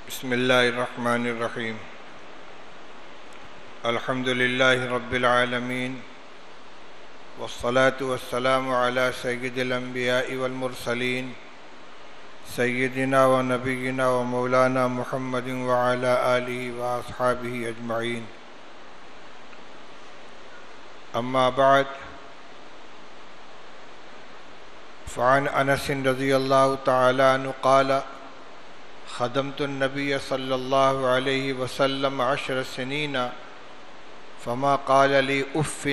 بسم اللہ الرحمن الرحیم الحمد للہ رب العالمین والصلاة والسلام علی سید الانبیاء والمرسلین سیدنا و نبینا و مولانا محمد وعلی آلہ و اصحابہ اجمعین اما بعد فعن انس رضی اللہ تعالی عنہ قال خدمت النبي صلى الله عليه وسلم 10 سنين فما قال لي اف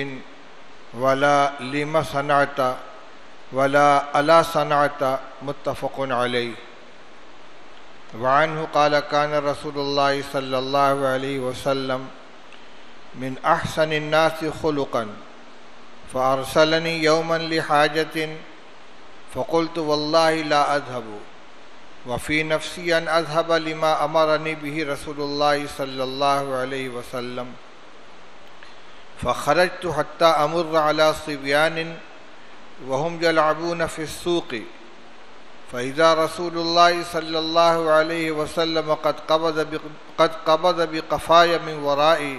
ولا لما صنعت ولا الا صنعت متفق عليه وعنه قال كان رسول الله صلى الله عليه وسلم من احسن الناس خلقا فارسلني يوما لحاجة فقلت والله لا اذهب وفي نفسي أن أذهب لما أمرني به رسول الله صلى الله عليه وسلم فخرجت حتى أمر على صبيان وهم يلعبون في السوق فإذا رسول الله صلى الله عليه وسلم قد قبض بقفاي من ورائي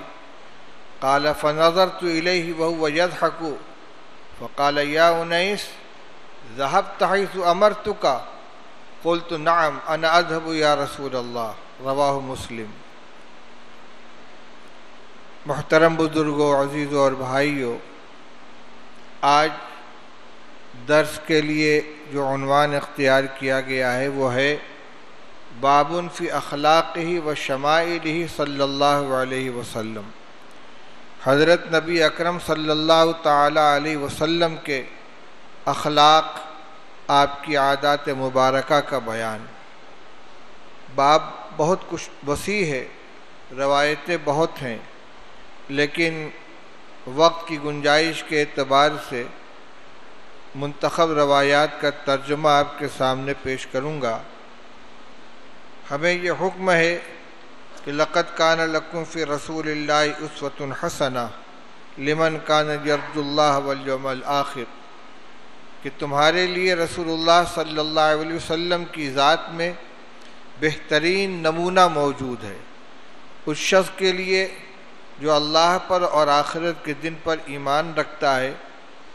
قال فنظرت إليه وهو يضحك فقال يا أنيس ذهبت حيث أمرتك قلت نعم انا اذهب یا رسول اللہ رواہ مسلم۔ محترم بزرگوں، عزیزوں اور بھائیوں، آج درس کے لیے جو عنوان اختیار کیا گیا ہے وہ ہے باب فی اخلاقہ و شمائلہ صلی اللہ علیہ وسلم۔ حضرت نبی اکرم صلی اللہ تعالی علیہ وسلم کے اخلاق، آپ کی عادات مبارکہ کا بیان۔ باب بہت کچھ وسیع ہے، روایتیں بہت ہیں، لیکن وقت کی گنجائش کے اعتبار سے منتخب روایات کا ترجمہ آپ کے سامنے پیش کروں گا۔ ہمیں یہ حکم ہے کہ لقد کان لکم فی رسول اللہ اسوۃ حسنہ لمن کان یرجو اللہ والیوم الآخر، کہ تمہارے لیے رسول اللہ صلی اللہ علیہ وسلم کی ذات میں بہترین نمونہ موجود ہے، اس شخص کے لیے جو اللہ پر اور آخرت کے دن پر ایمان رکھتا ہے،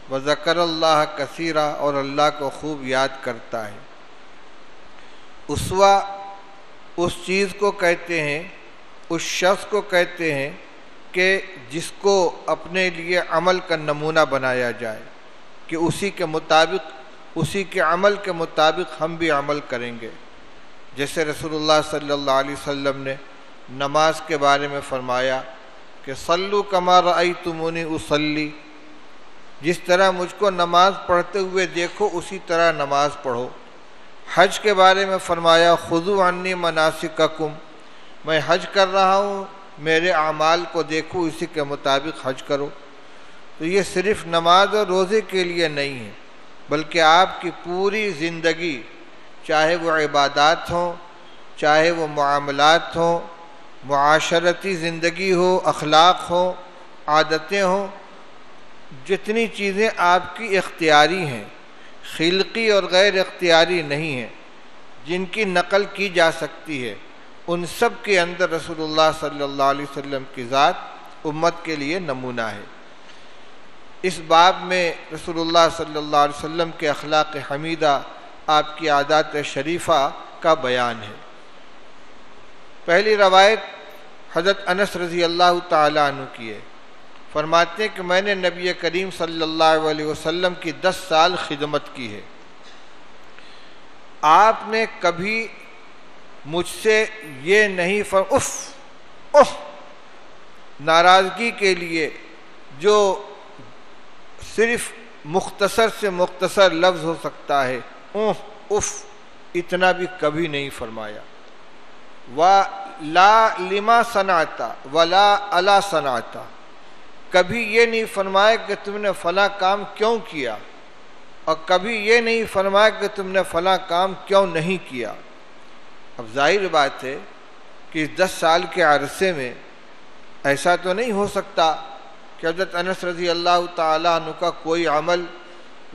وذکر اللہ کثیرا، اور اللہ کو خوب یاد کرتا ہے۔ اسوہ اس چیز کو کہتے ہیں، اس شخص کو کہتے ہیں کہ جس کو اپنے لیے عمل کا نمونہ بنایا جائے، کہ اسی کے مطابق، اسی کے عمل کے مطابق ہم بھی عمل کریں گے۔ جیسے رسول اللہ صلی اللہ علیہ وسلم نے نماز کے بارے میں فرمایا کہ صلو کما رأیتمونی اصلی، جس طرح مجھ کو نماز پڑھتے ہوئے دیکھو اسی طرح نماز پڑھو۔ حج کے بارے میں فرمایا خذوا عنی مناسککم، میں حج کر رہا ہوں، میرے اعمال کو دیکھو اسی کے مطابق حج کرو۔ تو یہ صرف نماز اور روزے کے لیے نہیں ہے، بلکہ آپ کی پوری زندگی، چاہے وہ عبادات ہوں، چاہے وہ معاملات ہوں، معاشرتی زندگی ہو، اخلاق ہوں، عادتیں ہوں، جتنی چیزیں آپ کی اختیاری ہیں، خلقی اور غیر اختیاری نہیں ہیں، جن کی نقل کی جا سکتی ہے، ان سب کے اندر رسول اللہ صلی اللہ علیہ وسلم کی ذات امت کے لیے نمونہ ہے۔ اس باب میں رسول اللہ صلی اللہ علیہ وسلم کے اخلاق حمیدہ، آپ کی عادات شریفہ کا بیان ہے۔ پہلی روایت حضرت انس رضی اللہ تعالی عنہ کی ہے، فرماتے ہیں کہ میں نے نبی کریم صلی اللہ علیہ وسلم کی 10 سال خدمت کی ہے۔ آپ نے کبھی مجھ سے یہ نہیں ناراضگی کے لیے جو صرف مختصر سے مختصر لفظ ہو سکتا ہے، اف، اتنا بھی کبھی نہیں فرمایا۔ وَلَا لِمَا صَنَعْتَ وَلَا أَلَا صَنَعْتَ، کبھی یہ نہیں فرمایا کہ تم نے فلاں کام کیوں کیا، اور کبھی یہ نہیں فرمایا کہ تم نے فلاں کام کیوں نہیں کیا۔ اب ظاہر بات ہے کہ اس 10 سال کے عرصے میں ایسا تو نہیں ہو سکتا کہ حضرت انس رضی اللہ تعالیٰ عنہ کا کوئی عمل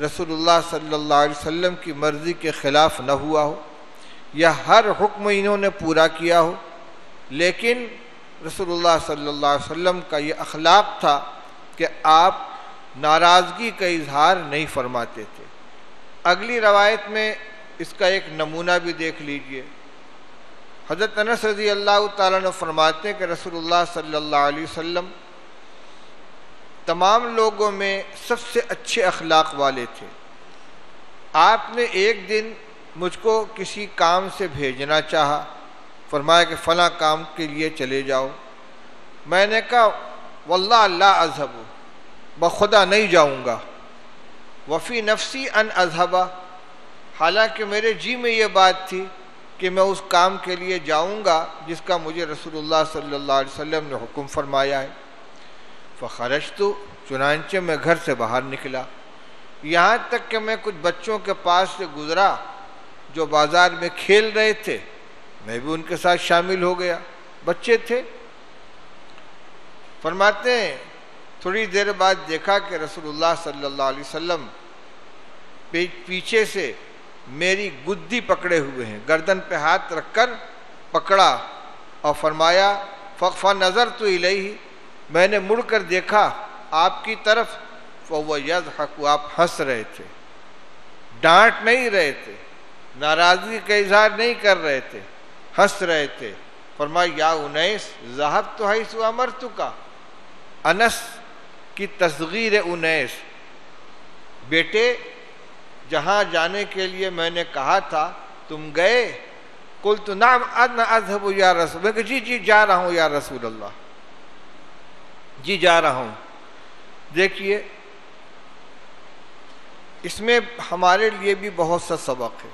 رسول اللہ صلی اللہ علیہ وسلم کی مرضی کے خلاف نہ ہوا ہو، یا ہر حکم انہوں نے پورا کیا ہو، لیکن رسول اللہ صلی اللہ علیہ وسلم کا یہ اخلاق تھا کہ آپ ناراضگی کا اظہار نہیں فرماتے تھے۔ اگلی روایت میں اس کا ایک نمونہ بھی دیکھ لیجئے۔ حضرت انس رضی اللہ تعالیٰ عنہ فرماتے ہیں کہ رسول اللہ صلی اللہ علیہ وسلم تمام لوگوں میں سب سے اچھے اخلاق والے تھے۔ آپ نے ایک دن مجھ کو کسی کام سے بھیجنا چاہا، فرمایا کہ فلاں کام کے لیے چلے جاؤ۔ میں نے کہا واللہ لا اذهب، بخدا نہیں جاؤں گا۔ وفی نفسی ان اذهب، حالانکہ میرے جی میں یہ بات تھی کہ میں اس کام کے لیے جاؤں گا جس کا مجھے رسول اللہ صلی اللہ علیہ وسلم نے حکم فرمایا ہے۔ فخرجت، چنانچہ میں گھر سے باہر نکلا، یہاں تک کہ میں کچھ بچوں کے پاس سے گزرا جو بازار میں کھیل رہے تھے، میں بھی ان کے ساتھ شامل ہو گیا، بچے تھے۔ فرماتے ہیں تھوڑی دیر بعد دیکھا کہ رسول اللہ صلی اللہ علیہ وسلم پیچھے سے میری گدی پکڑے ہوئے ہیں، گردن پہ ہاتھ رکھ کر پکڑا اور فرمایا فنظرت الیہ، میں نے مڑ کر دیکھا آپ کی طرف، فهو یضحک، آپ ہنس رہے تھے، ڈانٹ نہیں رہے تھے، ناراضگی کا اظہار نہیں کر رہے تھے، ہنس رہے تھے۔ فرمایا یا انیس ذهبت حیث امرتک، انس کی تصغیر انیس، بیٹے جہاں جانے کے لیے میں نے کہا تھا تم گئے؟ قلت نعم انا اذهب یا رسول، میں کہا جی جا رہا ہوں یا رسول اللہ، جی جا رہا ہوں۔ دیکھیے اس میں ہمارے لیے بھی بہت سا سبق ہے۔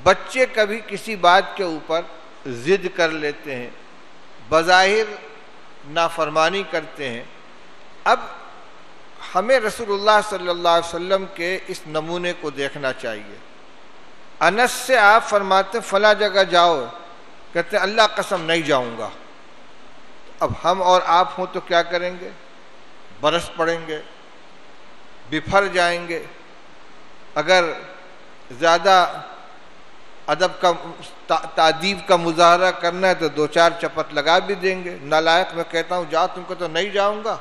بچے کبھی کسی بات کے اوپر ضد کر لیتے ہیں، بظاہر نافرمانی کرتے ہیں۔ اب ہمیں رسول اللہ صلی اللہ علیہ وسلم کے اس نمونے کو دیکھنا چاہیے۔ انس سے آپ فرماتے فلاں جگہ جاؤ، کہتے ہیں اللہ قسم نہیں جاؤں گا۔ اب ہم اور آپ ہوں تو کیا کریں گے؟ برس پڑیں گے، بپھر جائیں گے۔ اگر زیادہ ادب کا تادیب کا مظاہرہ کرنا ہے تو دو چار چپت لگا بھی دیں گے، نالائق میں کہتا ہوں جا، تم کو تو نہیں جاؤں گا۔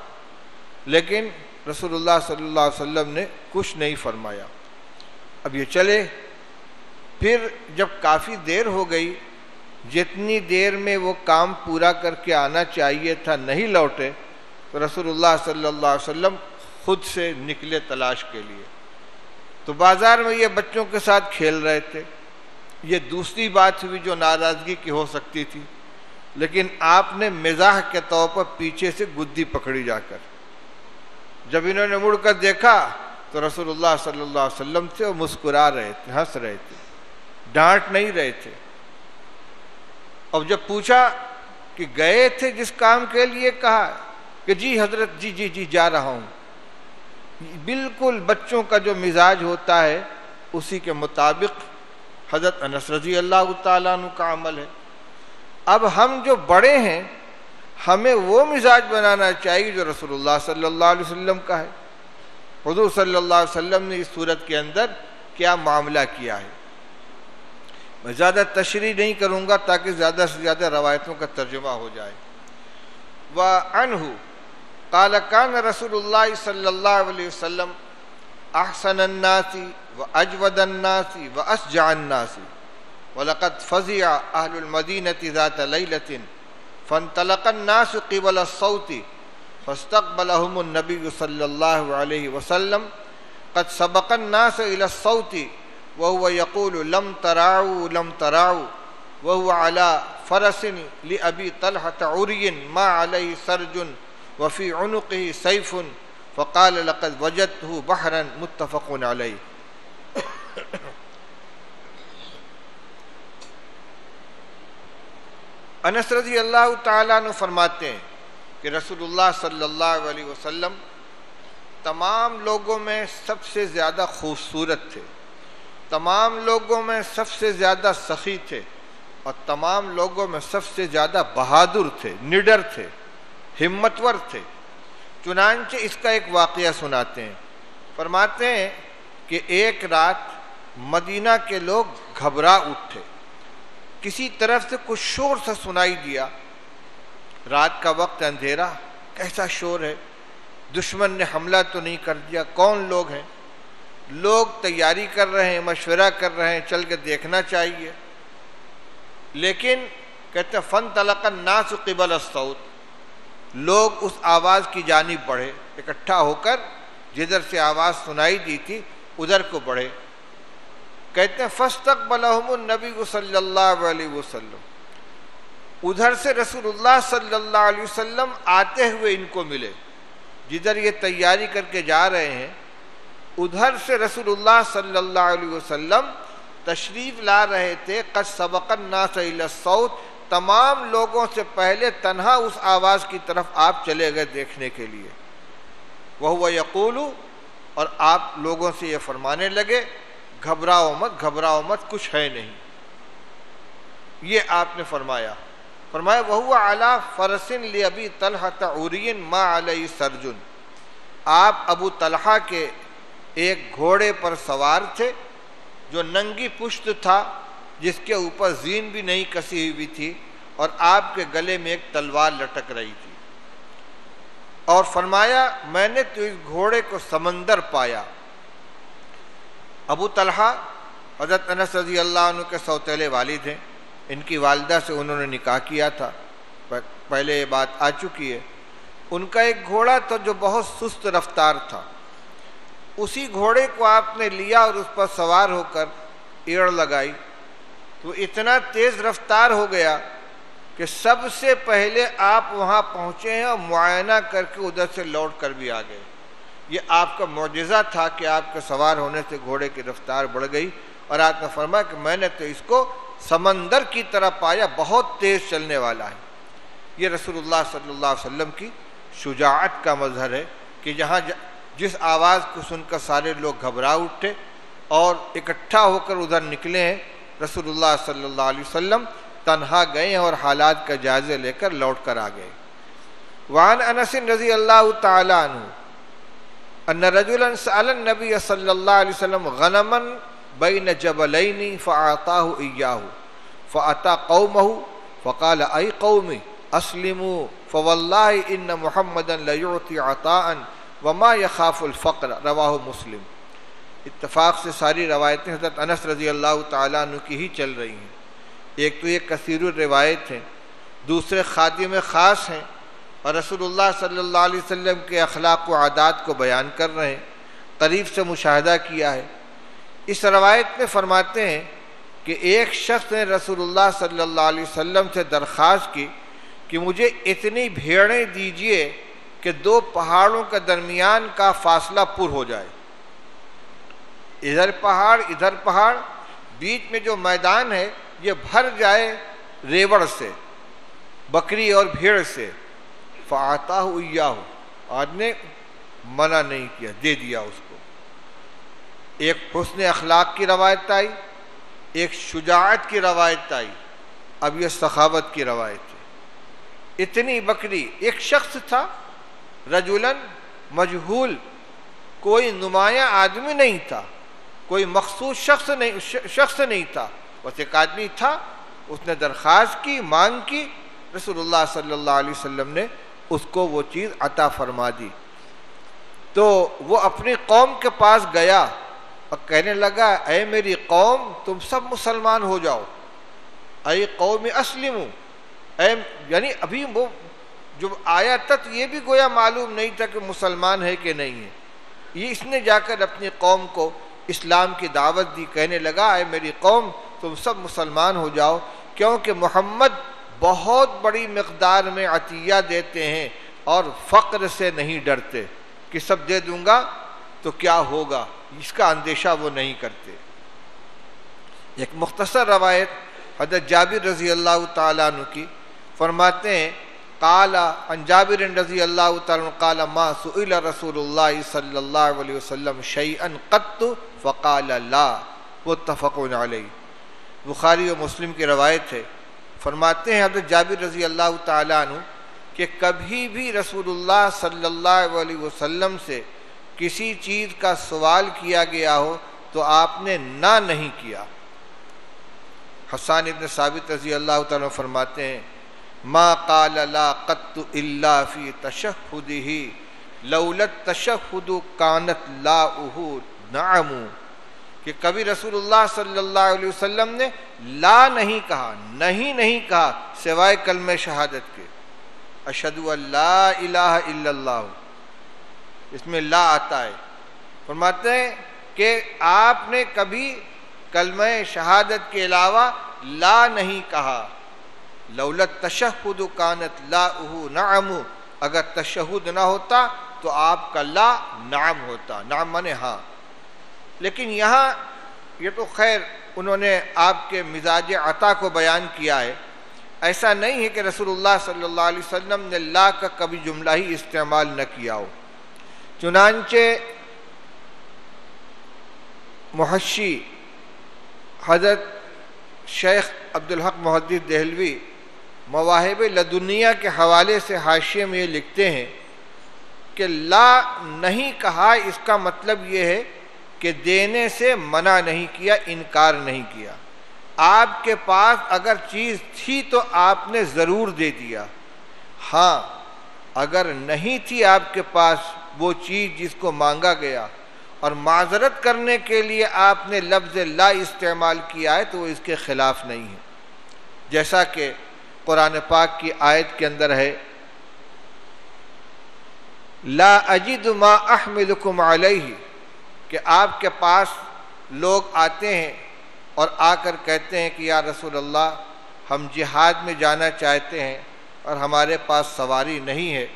لیکن رسول اللہ صلی اللہ علیہ وسلم نے کچھ نہیں فرمایا۔ اب یہ چلے، پھر جب کافی دیر ہو گئی، جتنی دیر میں وہ کام پورا کر کے آنا چاہیے تھا نہیں لوٹے، تو رسول اللہ صلی اللہ علیہ وسلم خود سے نکلے تلاش کے لیے۔ تو بازار میں یہ بچوں کے ساتھ کھیل رہے تھے، یہ دوسری بات ہوئی جو ناراضگی کی ہو سکتی تھی، لیکن آپ نے مزاح کے طور پر پیچھے سے گدی پکڑی جا کر۔ جب انہوں نے مڑ کر دیکھا تو رسول اللہ صلی اللہ علیہ وسلم تھے، وہ مسکرا رہے تھے، ہنس رہے تھے، ڈانٹ نہیں رہے تھے۔ اب جب پوچھا کہ گئے تھے جس کام کے لیے، کہا کہ جی حضرت جی جا رہا ہوں۔ بالکل بچوں کا جو مزاج ہوتا ہے اسی کے مطابق حضرت انس رضی اللہ تعالیٰ عنہ کا عمل ہے۔ اب ہم جو بڑے ہیں ہمیں وہ مزاج بنانا چاہیے جو رسول اللہ صلی اللہ علیہ وسلم کا ہے۔ حضور صلی اللہ علیہ وسلم نے اس صورت کے اندر کیا معاملہ کیا ہے۔ میں زیادہ تشریح نہیں کروں گا تاکہ زیادہ سے زیادہ روایتوں کا ترجمہ ہو جائے۔ وعنہ قال کان رسول اللہ صلی اللہ علیہ وسلم احسن الناس واجود الناس واشجع الناس ولقد فزع اهل المدینة ذات لیلة فانطلق الناس قبل الصوت فاستقبلهم النبي صلی اللہ علیہ وسلم قد سبق الناس الى الصوت وهو يقول لم ترعوا لم ترعوا وهو على فرس لأبي طلحة عري ما عليه سرج وفي عنقه سيف فقال لقد وجدته بحرا متفق عليه۔ انس رضی اللہ تعالیٰ عنہ فرماتے ہیں کہ رسول اللہ صلی اللہ علیہ وسلم تمام لوگوں میں سب سے زیادہ خوبصورت تھے، تمام لوگوں میں سب سے زیادہ سخی تھے، اور تمام لوگوں میں سب سے زیادہ بہادر تھے، نڈر تھے، ہمتور تھے۔ چنانچہ اس کا ایک واقعہ سناتے ہیں۔ فرماتے ہیں کہ ایک رات مدینہ کے لوگ گھبرا اٹھے، کسی طرف سے کچھ شور سا سنائی دیا، رات کا وقت، اندھیرا، کیسا شور ہے، دشمن نے حملہ تو نہیں کر دیا، کون لوگ ہیں؟ لوگ تیاری کر رہے ہیں، مشورہ کر رہے ہیں، چل کے دیکھنا چاہیے۔ لیکن کہتے ہیں فانطلق الناس قبل الصوت، لوگ اس آواز کی جانب بڑھے، اکٹھا ہو کر جدھر سے آواز سنائی دی تھی ادھر کو بڑھے۔ کہتے ہیں فاستقبلہم النبی صلی اللہ علیہ وسلم، ادھر سے رسول اللہ صلی اللہ علیہ وسلم آتے ہوئے ان کو ملے، جدھر یہ تیاری کر کے جا رہے ہیں ادھر سے رسول اللہ صلی اللہ علیہ وسلم تشریف لا رہے تھے۔ قد سبق الناس الی الصوت، تمام لوگوں سے پہلے تنہا اس آواز کی طرف آپ چلے گئے دیکھنے کے لیے۔ وہو یقول، اور آپ لوگوں سے یہ فرمانے لگے گھبراؤ مت، گھبراؤ مت، کچھ ہے نہیں۔ یہ آپ نے فرمایا وہو علی فرس لابی طلحۃ عری ما علیہ سرج، آپ ابو طلحہ کے ایک گھوڑے پر سوار تھے جو ننگی پشت تھا، جس کے اوپر زین بھی نہیں کسی ہوئی تھی، اور آپ کے گلے میں ایک تلوار لٹک رہی تھی۔ اور فرمایا میں نے تو اس گھوڑے کو سمندر پایا۔ ابو طلحہ حضرت انس رضی اللہ عنہ کے سوتیلے والد ہیں، ان کی والدہ سے انہوں نے نکاح کیا تھا، پہلے یہ بات آ چکی ہے۔ ان کا ایک گھوڑا تھا جو بہت سست رفتار تھا، اسی گھوڑے کو آپ نے لیا اور اس پر سوار ہو کر ایڑ لگائی تو اتنا تیز رفتار ہو گیا کہ سب سے پہلے آپ وہاں پہنچے ہیں اور معائنہ کر کے ادھر سے لوٹ کر بھی آ گئے۔ یہ آپ کا معجزہ تھا کہ آپ کے سوار ہونے سے گھوڑے کی رفتار بڑھ گئی، اور آپ نے فرمایا کہ میں نے تو اس کو سمندر کی طرح پایا، بہت تیز چلنے والا ہے۔ یہ رسول اللہ صلی اللہ علیہ وسلم کی شجاعت کا مظہر ہے کہ جہاں جس آواز کو سن کر سارے لوگ گھبرا اٹھے اور اکٹھا ہو کر ادھر نکلے ہیں، رسول اللہ صلی اللہ علیہ وسلم تنہا گئے ہیں اور حالات کا جائزے لے کر لوٹ کر آ گئے۔ وعن انس رضی اللہ تعالی عنہ ان رجلا سأل النبی صلی اللہ علیہ وسلم غنما بین جبلین فاعطاه ایاه فأتى قومه فقال ای قوم اسلموا فواللہ ان محمدا لیعطی عطاء وما یخاف الفقر، رواہ مسلم۔ اتفاق سے ساری روایتیں حضرت انس رضی اللہ تعالیٰ عنہ کی ہی چل رہی ہیں۔ ایک تو یہ کثیر الروایت ہیں، دوسرے خادم خاص ہیں، اور رسول اللہ صلی اللہ علیہ وسلم کے اخلاق و عادات کو بیان کر رہے ہیں، قریب سے مشاہدہ کیا ہے۔ اس روایت میں فرماتے ہیں کہ ایک شخص نے رسول اللہ صلی اللہ علیہ وسلم سے درخواست کی کہ مجھے اتنی بھیڑیں دیجئے کہ دو پہاڑوں کے درمیان کا فاصلہ پر ہو جائے، ادھر پہاڑ، بیچ میں جو میدان ہے یہ بھر جائے ریوڑ سے، بکری اور بھیڑ سے۔ فَأَعْطَاهُ إِيَّاهُ، آج نے منع نہیں کیا، دے دیا اس کو۔ ایک حسن اخلاق کی روایت آئی، ایک شجاعت کی روایت آئی، اب یہ سخاوت کی روایت ہے۔ اتنی بکری، ایک شخص تھا رجلاً مجہول، کوئی نمایاں آدمی نہیں تھا، کوئی مخصوص شخص نہیں تھا، بس ایک آدمی تھا، اس نے درخواست کی، مانگ کی، رسول اللہ صلی اللہ علیہ وسلم نے اس کو وہ چیز عطا فرما دی۔ تو وہ اپنی قوم کے پاس گیا اور کہنے لگا اے میری قوم تم سب مسلمان ہو جاؤ، اے قوم اسلموا، یعنی ابھی وہ جو آیا تک یہ بھی گویا معلوم نہیں تھا کہ مسلمان ہے کہ نہیں ہے، یہ اس نے جا کر اپنی قوم کو اسلام کی دعوت دی، کہنے لگا اے میری قوم تم سب مسلمان ہو جاؤ، کیونکہ محمد بہت بڑی مقدار میں عطیہ دیتے ہیں اور فقر سے نہیں ڈرتے کہ سب دے دوں گا تو کیا ہوگا، اس کا اندیشہ وہ نہیں کرتے۔ ایک مختصر روایت حضرت جابر رضی اللہ تعالیٰ عنہ کی، فرماتے ہیں قال عن جابر رضی اللہ تعالیٰ عنہ قال ما سئل رسول اللہ صلی اللہ علیہ وسلم شیئا قط فقال لا، متفق علیہ، بخاری و مسلم کی روایت ہے۔ فرماتے ہیں حضرت جابر رضی اللہ تعالیٰ عنہ کہ کبھی بھی رسول اللہ صلی اللہ علیہ وسلم سے کسی چیز کا سوال کیا گیا ہو تو آپ نے نہ نہیں کیا، حسان ابن ثابت رضی اللہ تعالیٰ فرماتے ہیں ما قال لا قط الا فی تشہدہ لولا التشہد کانت لاؤہ نعم، کہ کبھی رسول اللہ صلی اللہ علیہ وسلم نے لا نہیں کہا، نہیں کہا سوائے کلمہ شہادت کے، اشہد ان لا الہ الا اللہ، اس میں لا آتا ہے۔ فرماتے ہیں کہ آپ نے کبھی کلمہ شہادت کے علاوہ لا نہیں کہا، لولا التشہد کانت لاؤہ نعم، اگر تشہد نہ ہوتا تو آپ کا لا نعم ہوتا، نعم مانے ہاں۔ لیکن یہاں یہ تو خیر انہوں نے آپ کے مزاج عطا کو بیان کیا ہے، ایسا نہیں ہے کہ رسول اللہ صلی اللہ علیہ وسلم نے لا کا کبھی جملہ ہی استعمال نہ کیا ہو۔ چنانچہ محشی حضرت شیخ عبدالحق محدث دہلوی مواہب لدنیہ کے حوالے سے حاشیے میں یہ لکھتے ہیں کہ لا نہیں کہا، اس کا مطلب یہ ہے کہ دینے سے منع نہیں کیا، انکار نہیں کیا۔ آپ کے پاس اگر چیز تھی تو آپ نے ضرور دے دیا، ہاں اگر نہیں تھی آپ کے پاس وہ چیز جس کو مانگا گیا اور معذرت کرنے کے لیے آپ نے لفظ لا استعمال کیا ہے تو وہ اس کے خلاف نہیں ہے، جیسا کہ قرآن پاک کی آیت کے اندر ہے لا اجد ما احملکم علیہ، کہ آپ کے پاس لوگ آتے ہیں اور آ کر کہتے ہیں کہ یا رسول اللہ ہم جہاد میں جانا چاہتے ہیں اور ہمارے پاس سواری نہیں ہے،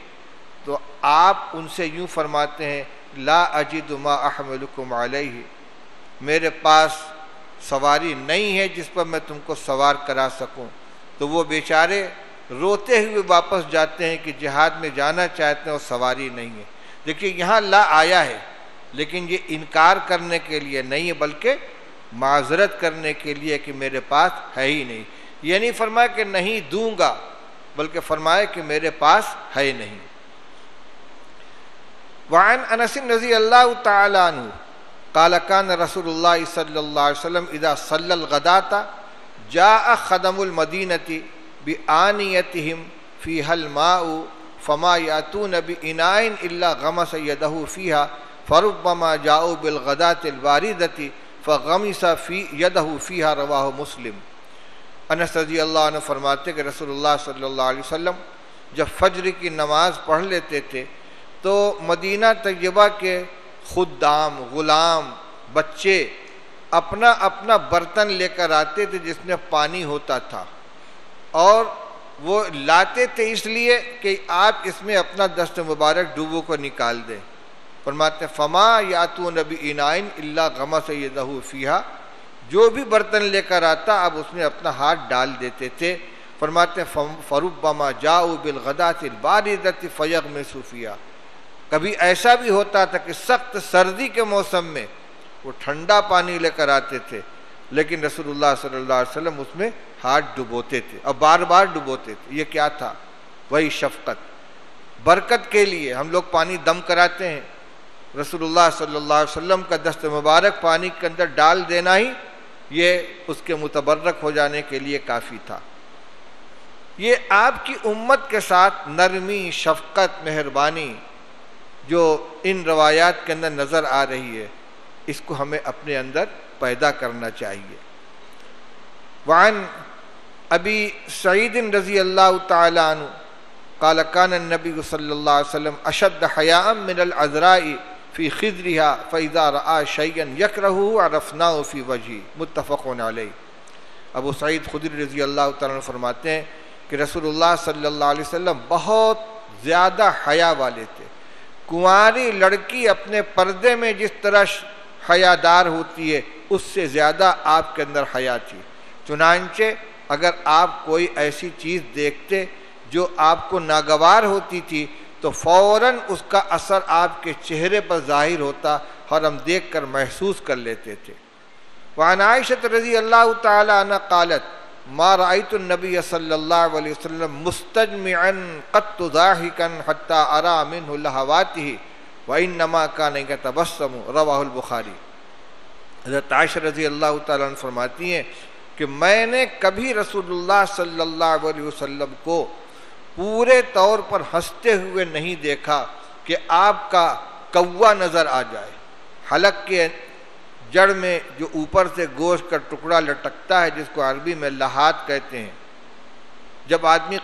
تو آپ ان سے یوں فرماتے ہیں لا اجد ما احملکم علیہ، میرے پاس سواری نہیں ہے جس پر میں تم کو سوار کرا سکوں، تو وہ بیچارے روتے ہوئے واپس جاتے ہیں کہ جہاد میں جانا چاہتے ہیں اور سواری نہیں ہے۔ دیکھیے یہاں لا آیا ہے لیکن یہ انکار کرنے کے لیے نہیں ہے بلکہ معذرت کرنے کے لیے کہ میرے پاس ہے ہی نہیں، یہ نہیں فرمایا کہ نہیں دوں گا بلکہ فرمایا کہ میرے پاس ہے نہیں۔ وعن انس رضی اللہ تعالی عنہ قال كان رسول اللہ صلی اللہ علیہ وسلم اذا صلى الغداة جاء خدم المدینة بآنیتهم فيها الماء فما يأتون بإناء إلا غمس يده فيها فربما جاءوا بالغداة الواردة فغمس في يده فيها رواہ مسلم۔ انس رضی اللہ عنہ فرماتے کہ رسول اللہ صلی اللہ علیہ وسلم جب فجر کی نماز پڑھ لیتے تھے تو مدینہ طیبہ کے خدام، غلام، بچے اپنا اپنا برتن لے کر آتے تھے جس میں پانی ہوتا تھا، اور وہ لاتے تھے اس لیے کہ آپ اس میں اپنا دست مبارک ڈوبو کو نکال دیں۔ فرماتے فما یاتون بإناء الا غمس یدہ فیہا، جو بھی برتن لے کر آتا اب اس میں اپنا ہاتھ ڈال دیتے تھے۔ فرماتے فربما جاؤ بالغداۃ الباردۃ فیغمسوا فیہا، کبھی ایسا بھی ہوتا تھا کہ سخت سردی کے موسم میں وہ ٹھنڈا پانی لے کر آتے تھے لیکن رسول اللہ صلی اللہ علیہ وسلم اس میں ہاتھ ڈبوتے تھے اور بار بار ڈبوتے تھے۔ یہ کیا تھا؟ وہی شفقت، برکت کے لیے ہم لوگ پانی دم کراتے ہیں، رسول اللہ صلی اللہ علیہ وسلم کا دست مبارک پانی کے اندر ڈال دینا ہی یہ اس کے متبرک ہو جانے کے لیے کافی تھا۔ یہ آپ کی امت کے ساتھ نرمی، شفقت، مہربانی جو ان روایات کے اندر نظر آ رہی ہے، اس کو ہمیں اپنے اندر پیدا کرنا چاہیے۔ وعن ابی سعید رضی اللہ تعالی عنہ قال كان النبی صلی اللہ علیہ وسلم اشد حیاء من العذراء فی خدرها فاذا رأى شيئا يكرهه عرفناه في وجهه، متفق علیہ۔ ابو سعید خدری رضی اللہ تعالیٰ عنہ فرماتے ہیں کہ رسول اللہ صلی اللہ علیہ وسلم بہت زیادہ حیا والے تھے۔ کنواری لڑکی اپنے پردے میں جس طرح حیادار ہوتی ہے اس سے زیادہ آپ کے اندر حیا تھی، چنانچہ اگر آپ کوئی ایسی چیز دیکھتے جو آپ کو ناگوار ہوتی تھی تو فوراً اس کا اثر آپ کے چہرے پر ظاہر ہوتا اور ہم دیکھ کر محسوس کر لیتے تھے۔ وعن عائشہ رضی اللہ تعالی عنہ قالت ما رأيت النبي صلی اللہ علیہ وسلم مستجمعا قط ضاحكا حتى ارى منه لهواته وانما كان يتبسم، رواہ البخاری۔ حضرت عائشہ رضی اللہ تعالیٰ عنہ فرماتی ہیں کہ میں نے کبھی رسول اللہ صلی اللہ علیہ وسلم کو پورے طور پر ہنستے ہوئے نہیں دیکھا کہ آپ کا کوا نظر آ جائے۔ حلق کے جڑ میں جو اوپر سے گوشت کا ٹکڑا لٹکتا ہے جس کو عربی میں لحات کہتے ہیں، جب آدمی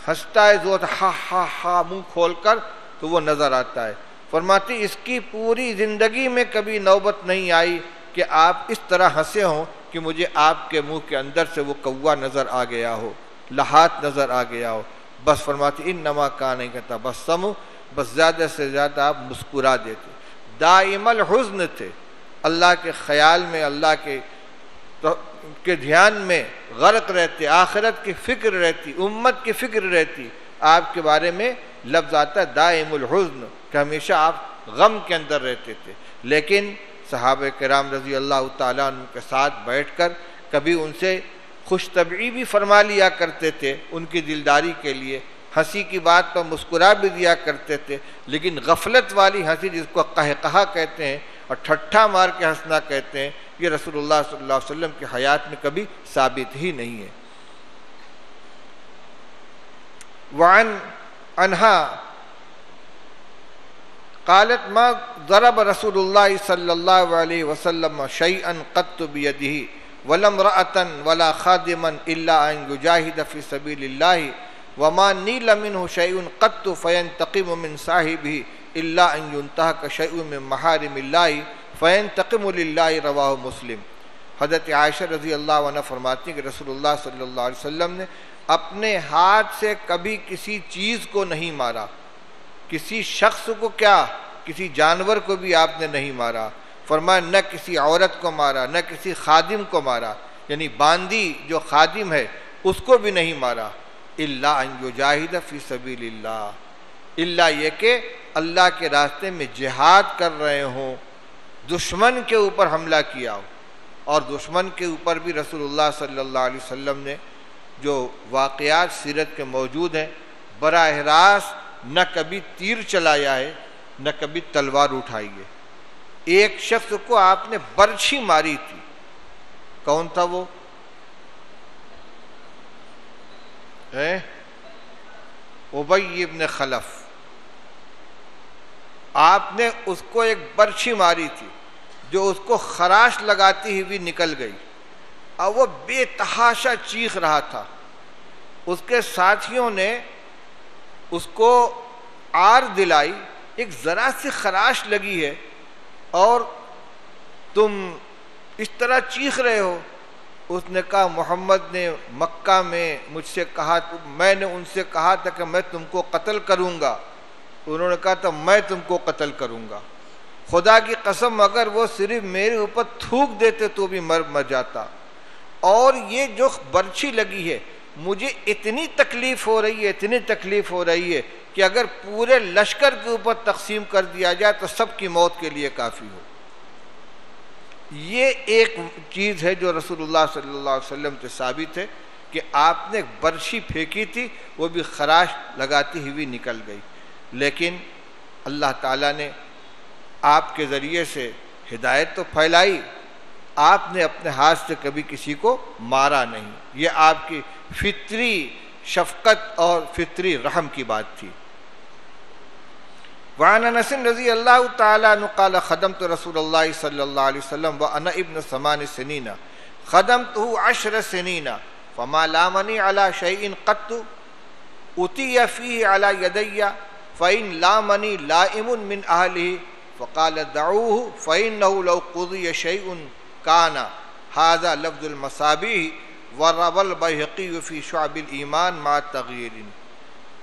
ہنستا ہے زور ہا ہا ہا منہ کھول کر تو وہ نظر آتا ہے۔ فرماتی اس کی پوری زندگی میں کبھی نوبت نہیں آئی کہ آپ اس طرح ہنسے ہوں کہ مجھے آپ کے منہ کے اندر سے وہ کوا نظر آ گیا ہو، لحات نظر آ گیا ہو۔ بس فرماتی انما کان یتبسم، بس زیادہ سے زیادہ آپ مسکرا دیتے، دائم الحزن تھے، اللہ کے خیال میں، اللہ کے دھیان میں غرق رہتے، آخرت کی فکر رہتی، امت کی فکر رہتی۔ آپ کے بارے میں لفظ آتا ہے دائم الحزن، کہ ہمیشہ آپ غم کے اندر رہتے تھے۔ لیکن صحابہ کرام رضی اللہ تعالیٰ عنہ کے ساتھ بیٹھ کر کبھی ان سے خوش طبعی بھی فرما لیا کرتے تھے ان کی دلداری کے لیے، ہنسی کی بات پر مسکرا بھی دیا کرتے تھے، لیکن غفلت والی ہنسی جس کو قہقہا کہتے ہیں اور ٹھٹھا مار کے ہنسنا کہتے ہیں، یہ رسول اللہ صلی اللہ علیہ وسلم کی حیات میں کبھی ثابت ہی نہیں ہے۔ وعن عنہا قالت ما ضرب رسول اللہ صلی اللہ علیہ وسلم شیئا قط بیدہ ولا امرأة ولا خادما الا ان یجاہد فی سبیل اللہ وما نیل منہ شیء قط فینتقم من صاحبہ الا ان ینتہک شیء من محارم اللہ فینتقم للہ، رواہ مسلم۔ حضرت عائشہ رضی اللہ عنہ فرماتی ہیں کہ رسول اللہ صلی اللہ علیہ وسلم نے اپنے ہاتھ سے کبھی کسی چیز کو نہیں مارا، کسی شخص کو کیا، کسی جانور کو بھی آپ نے نہیں مارا۔ فرمایا نہ کسی عورت کو مارا، نہ کسی خادم کو مارا، یعنی باندی جو خادم ہے اس کو بھی نہیں مارا، الا ان یجاہد فی سبیل اللہ، الا یہ کہ اللہ کے راستے میں جہاد کر رہے ہوں، دشمن کے اوپر حملہ کیا ہو۔ اور دشمن کے اوپر بھی رسول اللہ صلی اللہ علیہ وسلم نے جو واقعات سیرت کے موجود ہیں، براہ راست نہ کبھی تیر چلایا ہے نہ کبھی تلوار اٹھائی ہے۔ ایک شخص کو آپ نے برچھی ماری تھی، کون تھا وہ؟ ابی ابن خلف۔ آپ نے اس کو ایک برچھی ماری تھی جو اس کو خراش لگاتی ہوئی نکل گئی، اور وہ بے تحاشا چیخ رہا تھا۔ اس کے ساتھیوں نے اس کو آر دلائی، ایک ذرا سی خراش لگی ہے اور تم اس طرح چیخ رہے ہو۔ اس نے کہا محمد نے مکہ میں مجھ سے کہا، میں نے ان سے کہا تھا کہ میں تم کو قتل کروں گا، انہوں نے کہا تھا میں تم کو قتل کروں گا، خدا کی قسم اگر وہ صرف میرے اوپر تھوک دیتے تو بھی مر جاتا، اور یہ جو برچھی لگی ہے مجھے اتنی تکلیف ہو رہی ہے، اتنی تکلیف ہو رہی ہے کہ اگر پورے لشکر کے اوپر تقسیم کر دیا جائے تو سب کی موت کے لیے کافی ہو۔ یہ ایک چیز ہے جو رسول اللہ صلی اللہ علیہ وسلم سے ثابت ہے کہ آپ نے برچھی پھینکی تھی، وہ بھی خراش لگاتی ہوئی نکل گئی، لیکن اللہ تعالیٰ نے آپ کے ذریعے سے ہدایت تو پھیلائی، آپ نے اپنے ہاتھ سے کبھی کسی کو مارا نہیں۔ یہ آپ کی فطری شفقت اور فطری رحم کی بات تھی۔ وعن انس رضی اللہ تعالی عنہ قال خدمت رسول اللہ صلی اللہ علیہ وسلم وانا ابن 8 سنین خدمته 10 سنین فما لامنی علی شیء قط اتی فیہ علی یدی فإن لامنی لائم من اہلہ فقال دعوه فإنه لو قضی شیء کان ھذا لفظ المصابیح وروى البیہقی فی شعب الایمان مع تغییر۔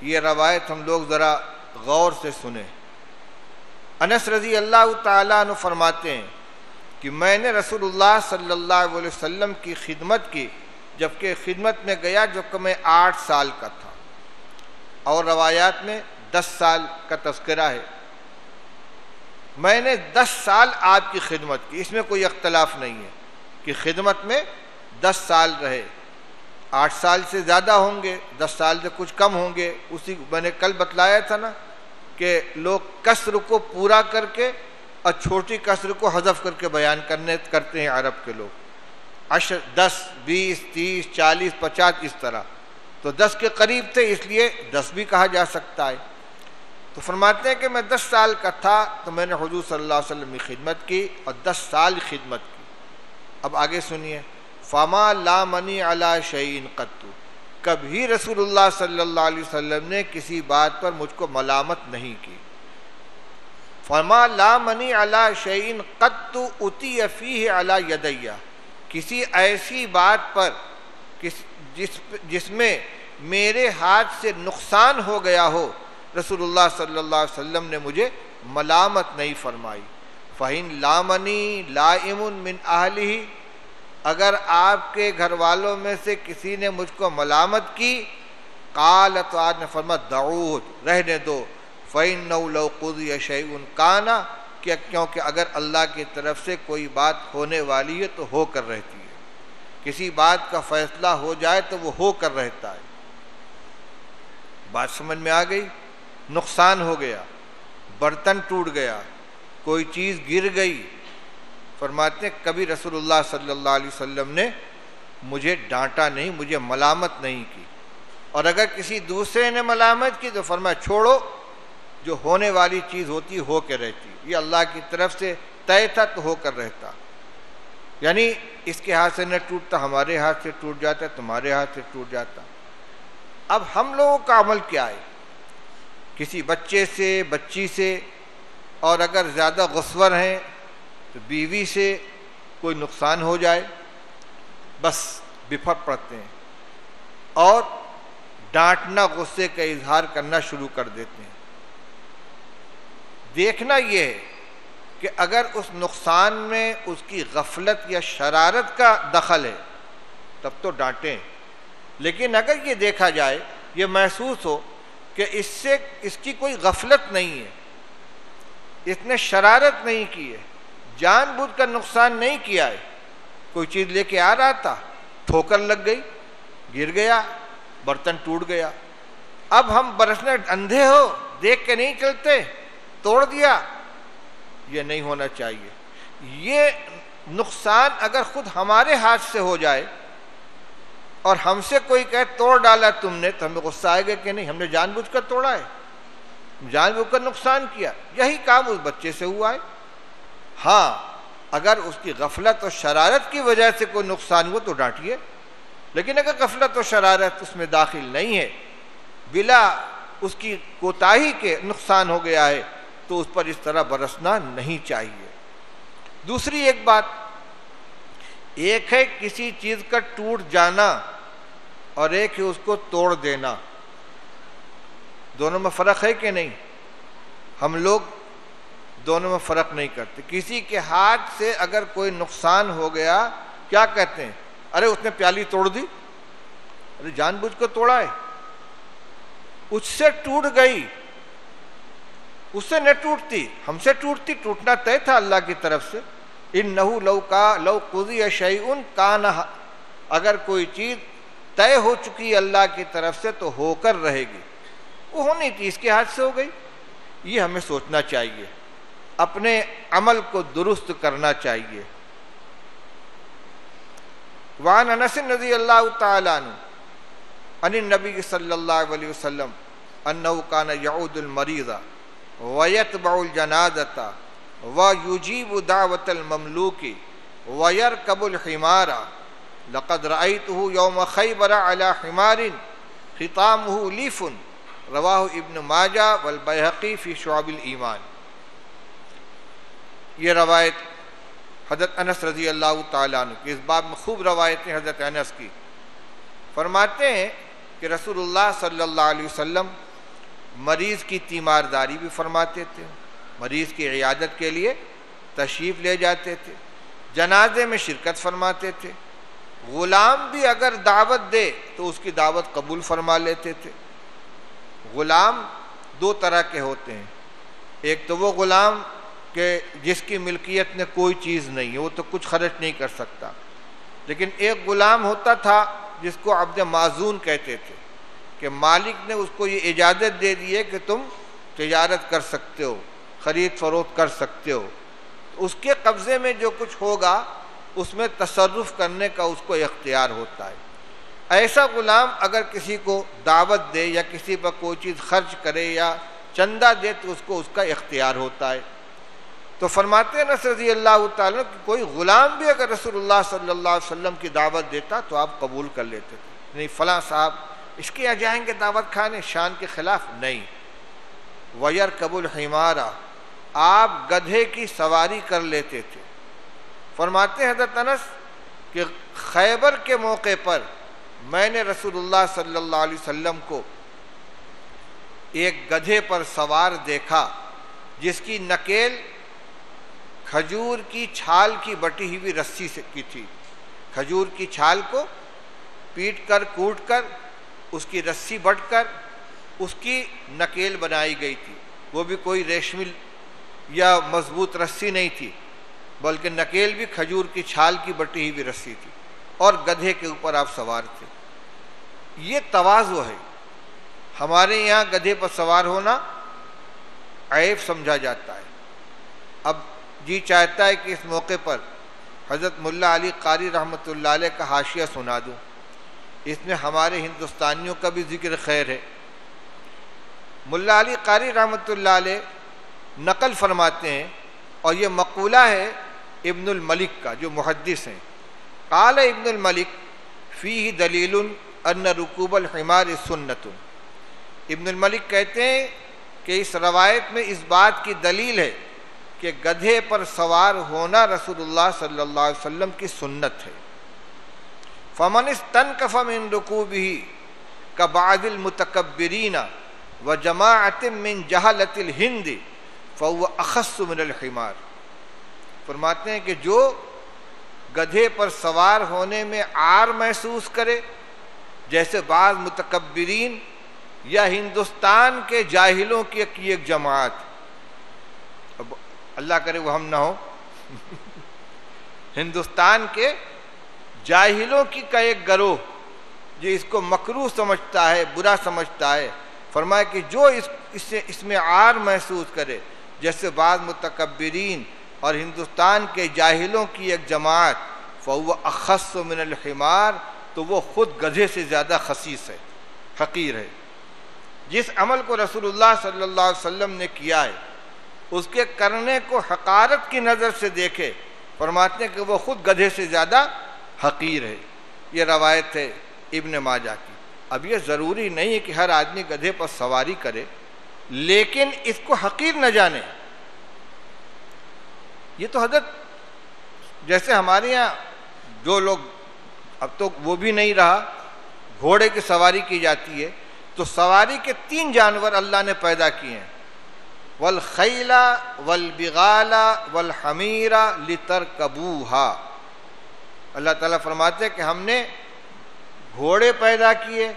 یہ روایت ہم لوگ ذرا غور سے سنیں۔ انس رضی اللہ تعالیٰ عنہ فرماتے ہیں کہ میں نے رسول اللہ صلی اللہ علیہ وسلم کی خدمت کی، جبکہ خدمت میں گیا جب کہ میں 8 سال کا تھا، اور روایات میں 10 سال کا تذکرہ ہے۔ میں نے 10 سال آپ کی خدمت کی، اس میں کوئی اختلاف نہیں ہے کہ خدمت میں 10 سال رہے، 8 سال سے زیادہ ہوں گے، 10 سال سے کچھ کم ہوں گے۔ اسی میں نے کل بتلایا تھا نا کہ لوگ کسر کو پورا کر کے اور چھوٹی کسر کو حذف کر کے بیان کرتے ہیں عرب کے لوگ۔ 10 20 30 40 50 اس طرح، تو 10 کے قریب تھے اس لیے 10 بھی کہا جا سکتا ہے۔ تو فرماتے ہیں کہ میں 10 سال کا تھا تو میں نے حضور صلی اللہ علیہ وسلم کی خدمت کی اور 10 سال خدمت کی۔ اب آگے سنیے، فما لامنی علی شیء قط، کبھی رسول اللہ صلی اللہ علیہ وسلم نے کسی بات پر مجھ کو ملامت نہیں کی۔ فما لامنی علی شیء قط اتی فیہ علی یدی، کسی ایسی بات پر جس میں میرے ہاتھ سے نقصان ہو گیا ہو، رسول اللہ صلی اللہ علیہ وسلم نے مجھے ملامت نہیں فرمائی۔ فَإِن لَامَنِي لَائِمٌ مِّنْ أَهْلِهِ، اگر آپ کے گھر والوں میں سے کسی نے مجھ کو ملامت کی، قال، تو آج نے فرمایا دعوہ، رہنے دو، فَإِنَّهُ لَوْ قُضِيَ شَيْءٌ كَانَ، کیونکہ اگر اللہ کی طرف سے کوئی بات ہونے والی ہے تو ہو کر رہتی ہے، کسی بات کا فیصلہ ہو جائے تو وہ ہو کر رہتا ہے۔ بات سمجھ میں آ گئی؟ نقصان ہو گیا، برتن ٹوٹ گیا، کوئی چیز گر گئی، فرماتے ہیں کبھی رسول اللہ صلی اللہ علیہ وسلم نے مجھے ڈانٹا نہیں، مجھے ملامت نہیں کی۔ اور اگر کسی دوسرے نے ملامت کی تو فرمایا چھوڑو، جو ہونے والی چیز ہوتی ہو کے رہتی، یہ اللہ کی طرف سے طے تھا تو ہو کر رہتا، یعنی اس کے ہاتھ سے نہ ٹوٹتا، ہمارے ہاتھ سے ٹوٹ جاتا، تمہارے ہاتھ سے ٹوٹ جاتا۔ اب ہم لوگوں کا عمل کیا ہے؟ کسی بچے سے، بچی سے، اور اگر زیادہ غصور ہیں تو بیوی سے کوئی نقصان ہو جائے بس بفر پڑتے ہیں اور ڈانٹنا، غصے کا اظہار کرنا شروع کر دیتے ہیں۔ دیکھنا یہ ہے کہ اگر اس نقصان میں اس کی غفلت یا شرارت کا دخل ہے تب تو ڈانٹیں، لیکن اگر یہ دیکھا جائے، یہ محسوس ہو کہ اس کی کوئی غفلت نہیں ہے، اس نے شرارت نہیں کی ہے، جان بوجھ کر نقصان نہیں کیا ہے، کوئی چیز لے کے آ رہا تھا، ٹھوکر لگ گئی، گر گیا، برتن ٹوٹ گیا، اب ہم برسنے اندھے ہو، دیکھ کے نہیں چلتے، توڑ دیا، یہ نہیں ہونا چاہیے۔ یہ نقصان اگر خود ہمارے ہاتھ سے ہو جائے اور ہم سے کوئی کہے توڑ ڈالا تم نے، تو ہمیں غصہ آئے گا کہ نہیں، ہم نے جان بوجھ کر توڑا ہے، جان بوجھ کر نقصان کیا۔ یہی کام اس بچے سے ہوا ہے۔ ہاں اگر اس کی غفلت اور شرارت کی وجہ سے کوئی نقصان ہوا تو ڈانٹیے، لیکن اگر غفلت اور شرارت اس میں داخل نہیں ہے، بلا اس کی کوتاہی کے نقصان ہو گیا ہے، تو اس پر اس طرح برسنا نہیں چاہیے۔ دوسری ایک بات، ایک ہے کسی چیز کا ٹوٹ جانا اور ایک ہے اس کو توڑ دینا، دونوں میں فرق ہے کہ نہیں؟ ہم لوگ دونوں میں فرق نہیں کرتے۔ کسی کے ہاتھ سے اگر کوئی نقصان ہو گیا، کیا کہتے ہیں؟ ارے اس نے پیالی توڑ دی، ارے جان بوجھ کر توڑا ہے، اس سے ٹوٹ گئی، اس سے نہ ٹوٹتی، ہم سے ٹوٹتی، ٹوٹنا طے تھا اللہ کی طرف سے۔ انہ لو قضی شیء کان، اگر کوئی چیز طے ہو چکی اللہ کی طرف سے تو ہو کر رہے گی، وہ ہونی تھی، اس کے ہاتھ سے ہو گئی۔ یہ ہمیں سوچنا چاہیے، اپنے عمل کو درست کرنا چاہیے۔ وعن انس رضی اللہ تعالی عنہ عن النبی صلی اللہ علیہ وسلم انہ کان یعود المریض ویتبع الجنازۃ ویجیب دعوۃ المملوک ویرکب الحمار لقد رأیتہ یوم خیبر علی حمار ختامہ لیف، رواہ ابن ماجہ والبیہقی فی شعب الایمان۔ یہ روایت حضرت انس رضی اللہ تعالیٰ عنہ کی، اس باب میں خوب روایتیں حضرت انس کی، فرماتے ہیں کہ رسول اللہ صلی اللہ علیہ وسلم مریض کی تیمارداری بھی فرماتے تھے، مریض کی عیادت کے لیے تشریف لے جاتے تھے، جنازے میں شرکت فرماتے تھے، غلام بھی اگر دعوت دے تو اس کی دعوت قبول فرما لیتے تھے۔ غلام دو طرح کے ہوتے ہیں، ایک تو وہ غلام کہ جس کی ملکیت میں کوئی چیز نہیں ہے، وہ تو کچھ خرچ نہیں کر سکتا، لیکن ایک غلام ہوتا تھا جس کو عبد معزون کہتے تھے، کہ مالک نے اس کو یہ اجازت دے دی ہے کہ تم تجارت کر سکتے ہو، خرید فروخت کر سکتے ہو، اس کے قبضے میں جو کچھ ہوگا اس میں تصرف کرنے کا اس کو اختیار ہوتا ہے۔ ایسا غلام اگر کسی کو دعوت دے یا کسی پر کوئی چیز خرچ کرے یا چندہ دے تو اس کو اس کا اختیار ہوتا ہے۔ تو فرماتے ہیں انس رضی اللہ تعالیٰ کہ کوئی غلام بھی اگر رسول اللہ صلی اللہ علیہ وسلم کی دعوت دیتا تو آپ قبول کر لیتے تھے، نہیں فلاں صاحب اس کے یہاں جائیں گے دعوت کھانے، شان کے خلاف نہیں۔ وَيَرْكَبُ الْحِمَارَ، آپ گدھے کی سواری کر لیتے تھے۔ فرماتے ہیں حضرت انس کہ خیبر کے موقع پر میں نے رسول اللہ صلی اللہ علیہ وسلم کو ایک گدھے پر سوار دیکھا جس کی نکیل کھجور کی چھال کی بٹی ہوئی رسی سے کی تھی۔ کھجور کی چھال کو پیٹ کر کوٹ کر اس کی رسی بٹ کر اس کی نکیل بنائی گئی تھی، وہ بھی کوئی ریشمی یا مضبوط رسی نہیں تھی بلکہ نکیل بھی کھجور کی چھال کی بٹی ہوئی رسی تھی، اور گدھے کے اوپر آپ سوار تھے۔ یہ تواضع ہے۔ ہمارے یہاں گدھے پر سوار ہونا عیب سمجھا جاتا ہے۔ اب جی چاہتا ہے کہ اس موقع پر حضرت ملا علی قاری رحمۃ اللہ علیہ کا حاشیہ سنا دوں، اس میں ہمارے ہندوستانیوں کا بھی ذکر خیر ہے۔ ملا علی قاری رحمۃ اللہ علیہ نقل فرماتے ہیں، اور یہ مقولہ ہے ابن الملک کا جو محدث ہیں۔ قال ابن الملک فیہ دلیل ان رکوب الحمار سنت۔ ابن الملک کہتے ہیں کہ اس روایت میں اس بات کی دلیل ہے کہ گدھے پر سوار ہونا رسول اللہ صلی اللہ علیہ وسلم کی سنت ہے۔ فمن استنکف من رکوبہ کبعض المتکبرین وجماعۃ من جہلۃ الہند فهو اخص من الحمار۔ فرماتے ہیں کہ جو گدھے پر سوار ہونے میں عار محسوس کرے، جیسے بعض متکبرین یا ہندوستان کے جاہلوں کی ایک جماعت، اب اللہ کرے وہ ہم نہ ہو، ہندوستان کے جاہلوں کی کا ایک گروہ جو اس کو مکروہ سمجھتا ہے، برا سمجھتا ہے، فرمایا کہ جو اس میں عار محسوس کرے، جیسے بعض متکبرین اور ہندوستان کے جاہلوں کی ایک جماعت، فهو اخص من الحمار، تو وہ خود گدھے سے زیادہ خسیس ہے، حقیر ہے۔ جس عمل کو رسول اللہ صلی اللہ علیہ وسلم نے کیا ہے اس کے کرنے کو حقارت کی نظر سے دیکھے، فرماتے ہیں کہ وہ خود گدھے سے زیادہ حقیر ہے۔ یہ روایت ہے ابن ماجہ کی۔ اب یہ ضروری نہیں ہے کہ ہر آدمی گدھے پر سواری کرے، لیکن اس کو حقیر نہ جانے۔ یہ تو حضرت جیسے ہمارے یہاں جو لوگ، اب تو وہ بھی نہیں رہا، گھوڑے کی سواری کی جاتی ہے، تو سواری کے 3 جانور اللہ نے پیدا کیے ہیں، والخیل والبغال والحمیر لترکبوها۔ اللہ تعالیٰ فرماتے ہیں کہ ہم نے گھوڑے پیدا کیے،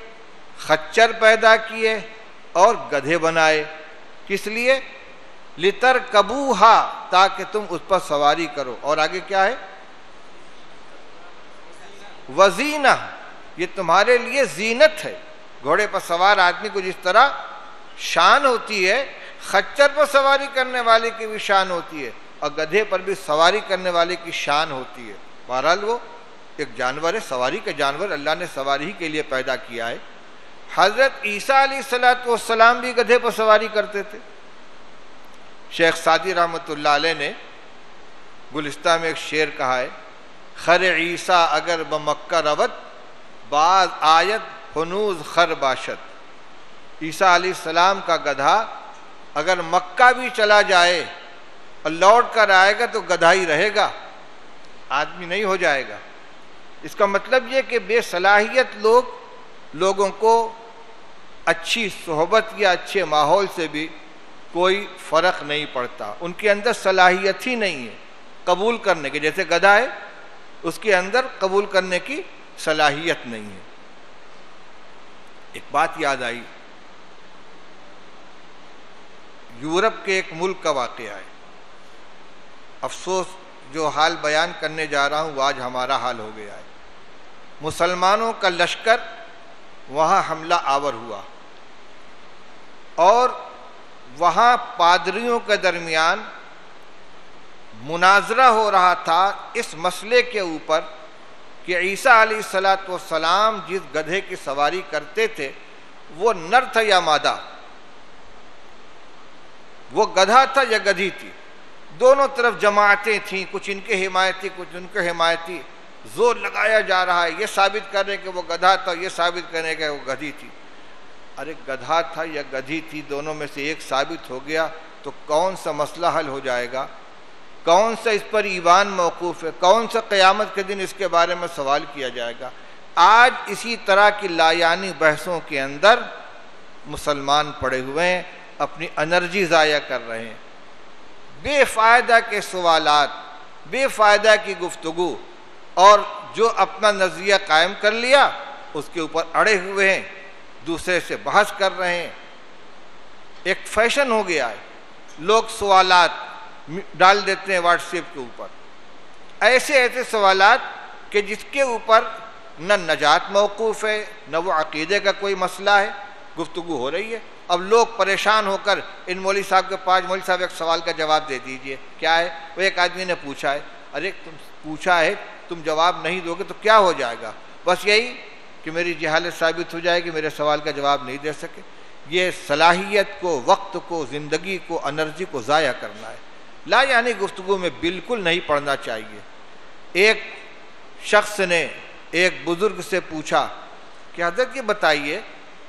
خچر پیدا کیے اور گدھے بنائے، کس لیے؟ لترکبوها، تاکہ تم اس پر سواری کرو۔ اور آگے کیا ہے؟ وزینہ، یہ تمہارے لیے زینت ہے۔ گھوڑے پر سوار آدمی کو جس طرح شان ہوتی ہے، خچر پر سواری کرنے والے کی بھی شان ہوتی ہے، اور گدھے پر بھی سواری کرنے والے کی شان ہوتی ہے۔ بہرحال وہ ایک جانور ہے، سواری کا جانور اللہ نے سواری ہی کے لیے پیدا کیا ہے۔ حضرت عیسیٰ علیہ السلام بھی گدھے پر سواری کرتے تھے۔ شیخ سعدی رحمۃ اللہ علیہ نے گلستہ میں ایک شعر کہا ہے، خر عیسیٰ اگر بمکہ روت بعض آیت ہنوز خر باشد۔ عیسیٰ علیہ السلام کا گدھا اگر مکہ بھی چلا جائے اور لوٹ کر آئے گا تو گدھا ہی رہے گا، آدمی نہیں ہو جائے گا۔ اس کا مطلب یہ کہ بے صلاحیت لوگوں کو اچھی صحبت یا اچھے ماحول سے بھی کوئی فرق نہیں پڑتا، ان کے اندر صلاحیت ہی نہیں ہے قبول کرنے کی، جیسے گدھا ہے اس کے اندر قبول کرنے کی صلاحیت نہیں ہے۔ ایک بات یاد آئی، یورپ کے ایک ملک کا واقعہ ہے، افسوس جو حال بیان کرنے جا رہا ہوں وہ آج ہمارا حال ہو گیا ہے۔ مسلمانوں کا لشکر وہاں حملہ آور ہوا، اور وہاں پادریوں کے درمیان مناظرہ ہو رہا تھا اس مسئلے کے اوپر کہ عیسیٰ علیہ السلام جس گدھے کی سواری کرتے تھے وہ نر تھا یا مادہ، وہ گدھا تھا یا گدھی تھی۔ دونوں طرف جماعتیں تھیں، کچھ ان کے حمایتی کچھ ان کے حمایتی، زور لگایا جا رہا ہے یہ ثابت کرنے کہ وہ گدھا تھا، یہ ثابت کرنے کہ وہ گدھی تھی۔ ارے گدھا تھا یا گدھی تھی، دونوں میں سے ایک ثابت ہو گیا تو کون سا مسئلہ حل ہو جائے گا؟ کون سا اس پر ایمان موقوف ہے؟ کون سا قیامت کے دن اس کے بارے میں سوال کیا جائے گا؟ آج اسی طرح کی لایانی بحثوں کے اندر مسلمان پڑے ہوئے ہیں، اپنی انرجی ضائع کر رہے ہیں، بے فائدہ کے سوالات، بے فائدہ کی گفتگو، اور جو اپنا نظریہ قائم کر لیا اس کے اوپر اڑے ہوئے ہیں، دوسرے سے بحث کر رہے ہیں۔ ایک فیشن ہو گیا ہے، لوگ سوالات ڈال دیتے ہیں واٹس ایپ کے اوپر، ایسے ایسے سوالات کہ جس کے اوپر نہ نجات موقوف ہے، نہ وہ عقیدے کا کوئی مسئلہ ہے، گفتگو ہو رہی ہے۔ اب لوگ پریشان ہو کر ان مولوی صاحب کے پاس، مولوی صاحب ایک سوال کا جواب دے دیجئے، کیا ہے؟ وہ ایک آدمی نے پوچھا ہے، ارے تم پوچھا ہے تم جواب نہیں دو گے تو کیا ہو جائے گا؟ بس یہی کہ میری جہالت ثابت ہو جائے گی، میرے سوال کا جواب نہیں دے سکے۔ یہ صلاحیت کو، وقت کو، زندگی کو، انرجی کو ضائع کرنا ہے۔ لا یعنی گفتگو میں بالکل نہیں پڑھنا چاہیے۔ ایک شخص نے ایک بزرگ سے پوچھا کہ حضرت یہ بتائیے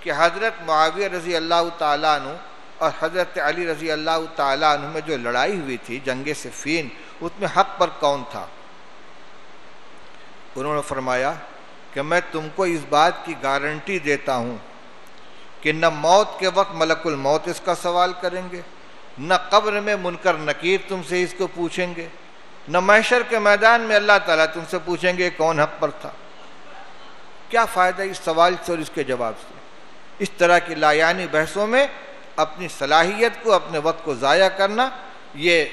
کہ حضرت معاویہ رضی اللہ تعالیٰ عنہ اور حضرت علی رضی اللہ تعالیٰ عنہ میں جو لڑائی ہوئی تھی جنگ صفین، اس میں حق پر کون تھا؟ انہوں نے فرمایا کہ میں تم کو اس بات کی گارنٹی دیتا ہوں کہ نہ موت کے وقت ملک الموت اس کا سوال کریں گے، نہ قبر میں منکر نکیر تم سے اس کو پوچھیں گے، نہ محشر کے میدان میں اللہ تعالیٰ تم سے پوچھیں گے کون حق پر تھا۔ کیا فائدہ اس سوال سے اور اس کے جواب سے؟ اس طرح کی لایانی بحثوں میں اپنی صلاحیت کو، اپنے وقت کو ضائع کرنا یہ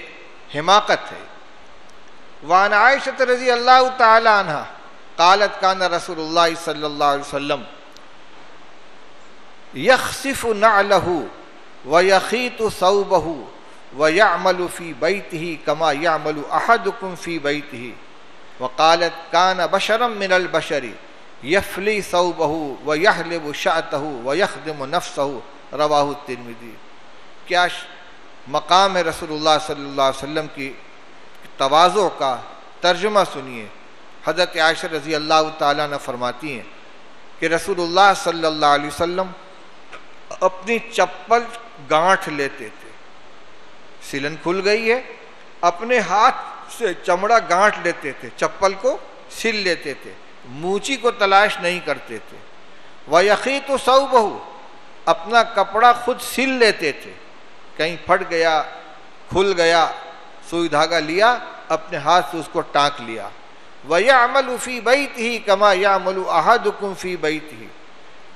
حماقت ہے۔ وعن عائشہ رضی اللہ تعالی عنہ قالت کان رسول اللہ صلی اللہ علیہ وسلم یخصف نعلہ ویخیط ثوبہ ویعمل فی بیتہ کما یعمل احدکم فی بیتہ وقالت کان بشرا من البشر یفلی ثوبہ ویحلب شعتہ ویخدم نفسہ رواہ الترمذی۔ کیا مقام رسول اللہ صلی اللہ علیہ وسلم کی تواضع کا ترجمہ سنیے۔ حضرت عائشہ رضی اللہ تعالیٰ عنہ فرماتی ہیں کہ رسول اللہ صلی اللہ علیہ وسلم اپنی چپل گانٹھ لیتے تھے، سلن کھل گئی ہے، اپنے ہاتھ سے چمڑا گانٹھ لیتے تھے، چپل کو سل لیتے تھے، موچی کو تلاش نہیں کرتے تھے۔ وَيَخِيطُ ثَوْبَهُ، اپنا کپڑا خود سل لیتے تھے، کہیں پھٹ گیا، کھل گیا، سوئی دھاگا لیا، اپنے ہاتھ سے اس کو ٹانک لیا۔ وَيَعْمَلُ فِي بَيْتِهِ كَمَا يَعْمَلُ أَحَدُكُمْ فِي بَيْتِهِ،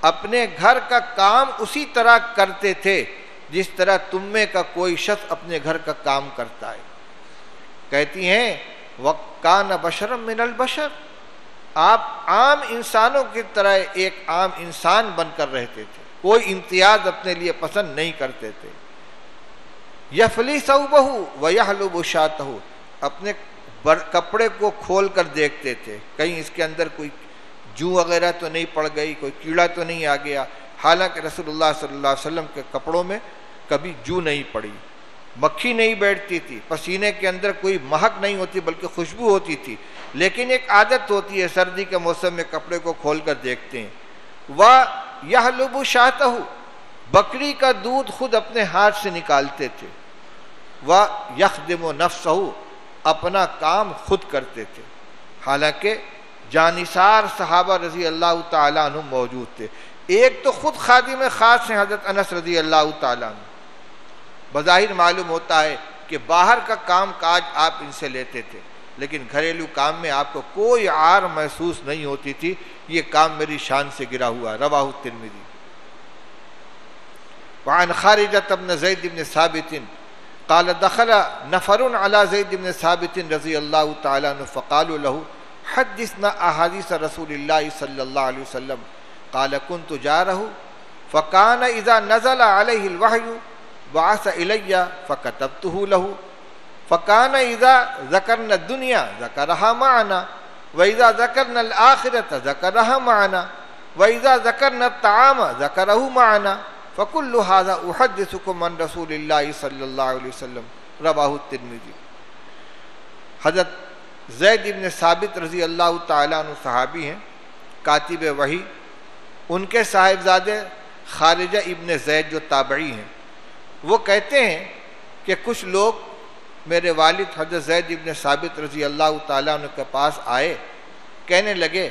اپنے گھر کا کام اسی طرح کرتے تھے جس طرح تم میں کا کوئی شخص اپنے گھر کا کام کرتا ہے۔ کہتی ہیں وَكَانَ بَشَرًا مِنَ الْبَشَرِ، آپ عام انسانوں کی طرح ایک عام انسان بن کر رہتے تھے، کوئی امتیاز اپنے لیے پسند نہیں کرتے تھے۔ یفلی ثوبہ ویحلب شاتہ، اپنے کپڑے کو کھول کر دیکھتے تھے کہیں اس کے اندر کوئی جو وغیرہ تو نہیں پڑ گئی، کوئی کیڑا تو نہیں آ گیا، حالانکہ رسول اللہ صلی اللہ علیہ وسلم کے کپڑوں میں کبھی جو نہیں پڑی، مکھی نہیں بیٹھتی تھی، پسینے کے اندر کوئی مہک نہیں ہوتی بلکہ خوشبو ہوتی تھی، لیکن ایک عادت ہوتی ہے سردی کے موسم میں کپڑے کو کھول کر دیکھتے ہیں۔ وَيَحْلُبُ شَاتَهُ، بکری کا دودھ خود اپنے ہاتھ سے نکالتے تھے۔ وَيَخْدِمُ نَفْسَهُ، اپنا کام خود کرتے تھے، حالانکہ جانثار صحابہ رضی اللہ تعالیٰ عنہ موجود تھے۔ ایک تو خود خادم خاص ہیں حضرت انس رضی اللہ تعالیٰ عنہ، بظاہر معلوم ہوتا ہے کہ باہر کا کام کاج آپ ان سے لیتے تھے، لیکن گھریلو کام میں آپ کو کوئی عار محسوس نہیں ہوتی تھی، یہ کام میری شان سے گرا ہوا۔ رواہ الترمذی۔ وعن خارجة بن زید بن ثابت قال دخل نفر على زید بن ثابت رضی اللہ تعالیٰ عنہ فقالوا له حدثنا احادیث رسول اللہ صلی اللہ علیہ وسلم قال كنت جاره فكان اذا نزل عليه الوحي بعث الي فكتبته له فکان اذا ذکرنا الدنیا ذکرها معنا واذا ذکرنا الآخرة ذکرها معنا واذا ذکرنا الطعام ذکره معنا فکل هذا احدثکم عن رسول اللہ صلی اللہ علیہ وسلم رواہ الترمذی۔ حضرت زید ابن ثابت رضی اللہ تعالیٰ عنہ صحابی ہیں، کاتب وحی، ان کے صاحبزادے خارجہ ابن زید جو تابعی ہیں، وہ کہتے ہیں کہ کچھ لوگ میرے والد حضرت زید ابن ثابت رضی اللہ تعالیٰ عنہ کے پاس آئے، کہنے لگے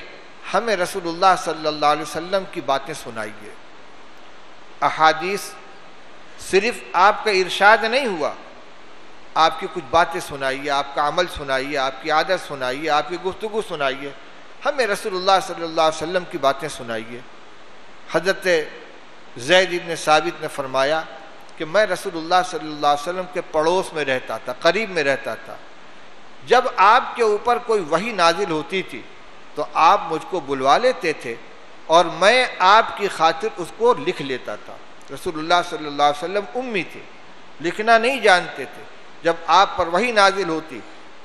ہمیں رسول اللہ صلی اللہ علیہ وسلم کی باتیں سنائیے، احادیث صرف آپ کا ارشاد نہیں ہوا، آپ کی کچھ باتیں سنائیے، آپ کا عمل سنائیے، آپ کی عادت سنائیے، آپ کی گفتگو سنائیے، ہمیں رسول اللہ صلی اللہ علیہ وسلم کی باتیں سنائیے۔ حضرت زید ابن ثابت نے فرمایا کہ میں رسول اللہ صلی اللہ علیہ وسلم کے پڑوس میں رہتا تھا، قریب میں رہتا تھا، جب آپ کے اوپر کوئی وحی نازل ہوتی تھی تو آپ مجھ کو بلوا لیتے تھے اور میں آپ کی خاطر اس کو لکھ لیتا تھا۔ رسول اللہ صلی اللہ علیہ وسلم امی تھے، لکھنا نہیں جانتے تھے، جب آپ پر وحی نازل ہوتی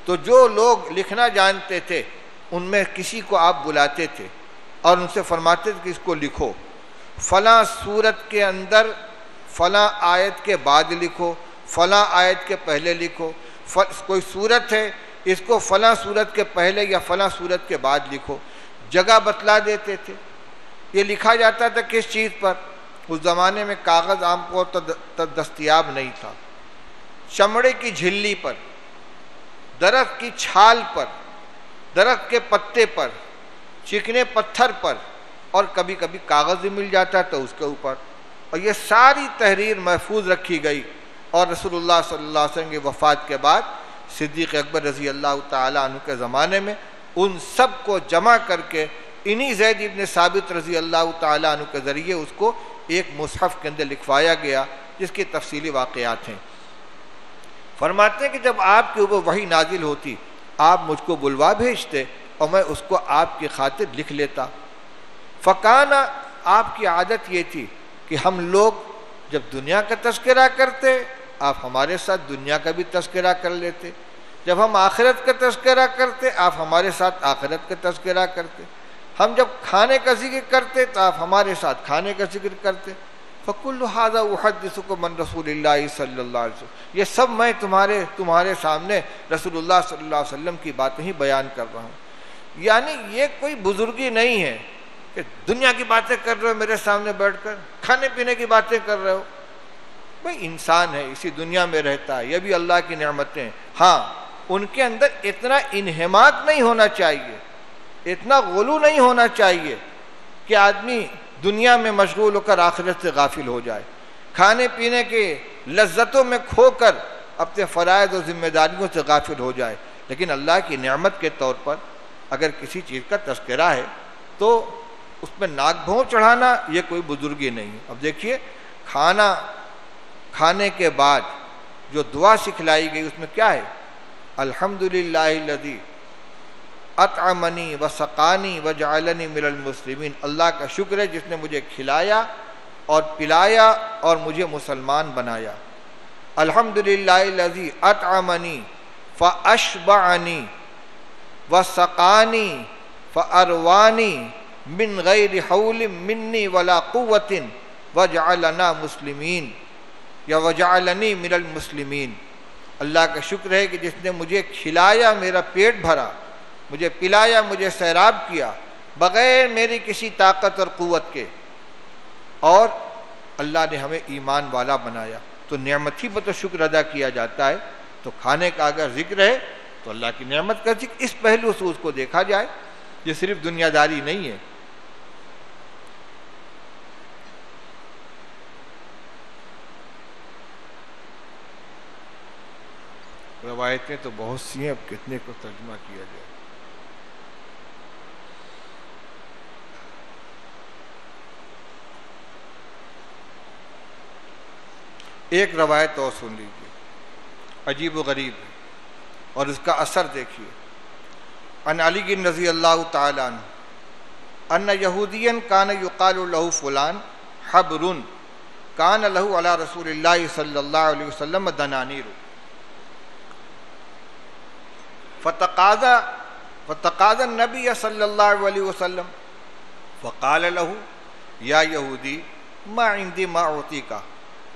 تو جو لوگ لکھنا جانتے تھے ان میں کسی کو آپ بلاتے تھے اور ان سے فرماتے تھے کہ اس کو لکھو، فلاں سورت کے اندر فلاں آیت کے بعد لکھو، فلاں آیت کے پہلے لکھو، کوئی سورت ہے اس کو فلاں سورت کے پہلے یا فلاں سورت کے بعد لکھو، جگہ بتلا دیتے تھے۔ یہ لکھا جاتا تھا کس چیز پر؟ اس زمانے میں کاغذ عام طور پر دستیاب نہیں تھا، چمڑے کی جھلی پر، درخت کی چھال پر، درخت کے پتے پر، چکنے پتھر پر، اور کبھی کبھی کاغذ بھی مل جاتا تھا اس کے اوپر، اور یہ ساری تحریر محفوظ رکھی گئی۔ اور رسول اللہ صلی اللہ علیہ وسلم کی وفات کے بعد صدیق اکبر رضی اللہ تعالیٰ عنہ کے زمانے میں ان سب کو جمع کر کے انہی زید ابن ثابت رضی اللہ تعالیٰ عنہ کے ذریعے اس کو ایک مصحف کے اندر لکھوایا گیا، جس کی تفصیلی واقعات ہیں۔ فرماتے ہیں کہ جب آپ کے اوپر وحی نازل ہوتی آپ مجھ کو بلوا بھیجتے اور میں اس کو آپ کی خاطر لکھ لیتا۔ فکانا، آپ کی عادت یہ تھی کہ ہم لوگ جب دنیا کا تذکرہ کرتے آپ ہمارے ساتھ دنیا کا بھی تذکرہ کر لیتے، جب ہم آخرت کا تذکرہ کرتے آپ ہمارے ساتھ آخرت کا تذکرہ کرتے، ہم جب کھانے کا ذکر کرتے تو آپ ہمارے ساتھ کھانے کا ذکر کرتے۔ فَكُلُّ هَذَا أُحَدِّثُكُمْ عَنْ رَسُولِ اللَّهِ صلی اللہ علیہ وسلم، یہ سب میں تمہارے سامنے رسول اللہ صلی اللہ علیہ وسلم کی باتیں ہی بیان کر رہا ہوں۔ یعنی یہ کوئی بزرگی نہیں ہے کہ دنیا کی باتیں کر رہے ہو میرے سامنے بیٹھ کر، کھانے پینے کی باتیں کر رہے ہو۔ بھئی انسان ہے، اسی دنیا میں رہتا ہے، یہ بھی اللہ کی نعمتیں، ہاں ان کے اندر اتنا انہماک نہیں ہونا چاہیے، اتنا غلو نہیں ہونا چاہیے کہ آدمی دنیا میں مشغول ہو کر آخرت سے غافل ہو جائے، کھانے پینے کے لذتوں میں کھو کر اپنے فرائض و ذمہ داریوں سے غافل ہو جائے۔ لیکن اللہ کی نعمت کے طور پر اگر کسی چیز کا تذکرہ ہے تو اس میں ناک بھون چڑھانا یہ کوئی بزرگی نہیں ہے۔ اب دیکھیے کھانا کھانے کے بعد جو دعا سکھلائی گئی اس میں کیا ہے؟ الحمدللہ الذی اطعمنی وسقانی وجعلنی من المسلمین، اللہ کا شکر ہے جس نے مجھے کھلایا اور پلایا اور مجھے مسلمان بنایا۔ الحمدللہ الذی اطعمنی فاشبعنی وسقانی فاروانی من غیر حول منی ولا قوت وجعلنا مسلمین یا وجعلنی من المسلمین۔ اللہ کا شکر ہے کہ جس نے مجھے کھلایا، میرا پیٹ بھرا، مجھے پلایا، مجھے سیراب کیا بغیر میری کسی طاقت اور قوت کے، اور اللہ نے ہمیں ایمان والا بنایا۔ تو نعمت ہی پر تو شکر ادا کیا جاتا ہے۔ تو کھانے کا اگر ذکر ہے تو اللہ کی نعمت کا ذکر اس پہلو سے اس کو دیکھا جائے، یہ صرف دنیا داری نہیں ہے۔ روایتیں تو بہت سی ہیں، اب کتنے کو ترجمہ کیا جائے۔ ایک روایت اور سن لیجیے، عجیب و غریب ہے اور اس کا اثر دیکھیے۔ عن علی رضی اللہ تعالی عنہ ان یہودیا کان یقال له فلان حبر کان له علی رسول اللہ صلی اللہ علیہ وسلم دنانیر۔ فتقاضى النبی صلی اللہ علیہ وسلم فقال له یا یہودی ما عندي ما اعطيك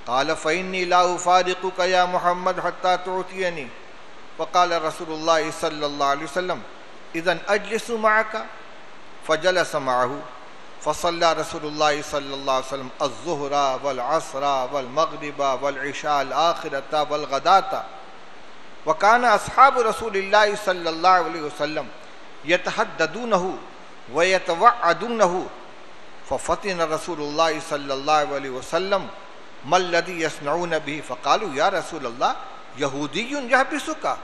قال فإني لا أفارقك يا محمد حتى تعطيني فقال رسول الله صلى الله عليه وسلم إذن أجلس معك فجلس معه فصلى رسول الله صلى الله عليه وسلم الظهر والعصر والمغرب والعشاء الآخرة والغداة وكان أصحاب رسول الله صلى الله عليه وسلم يتحددونه ويتوعدونه ففتن رسول الله صلى الله عليه وسلم ما الذي يصنعون به فقالوا يا رسول الله يهودي يحبسك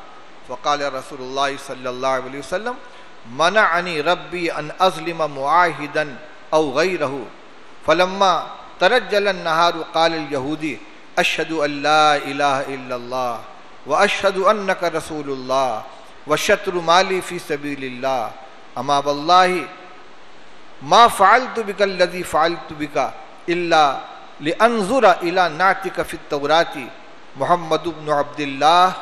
فقال رسول الله صلى الله عليه وسلم منعني ربي أن أظلم معاهدا أو غيره فلما ترجل النهار قال اليهودي أشهد أن لا إله إلا الله وأشهد أنك رسول الله وشطر مالي في سبيل الله أما والله ما فعلت بك الذي فعلت بك إلا لأنظر إلى نعتك في التوراة محمد بن عبد الله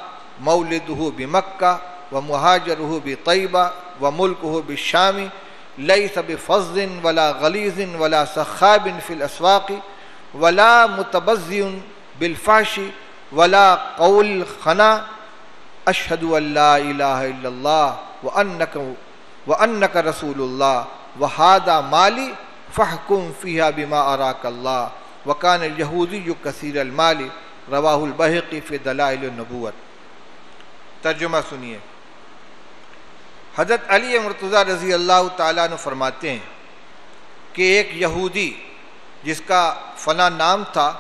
مولده بمكة ومهاجره بطيبة وملكه بالشام ليس بفظ ولا غليظ ولا سخاب في الأسواق ولا متبذل بالفحش ولا قول خنا أشهد أن لا إله إلا الله وأنك رسول الله وهذا مالي فاحكم فيها بما أراك الله وكان اليهودي كثير المال رواہ البہقی فی دلائل النبوت۔ ترجمہ سنیے۔ حضرت علی مرتضیٰ رضی اللہ تعالیٰ عنہ فرماتے ہیں کہ ایک یہودی جس کا فلاں نام تھا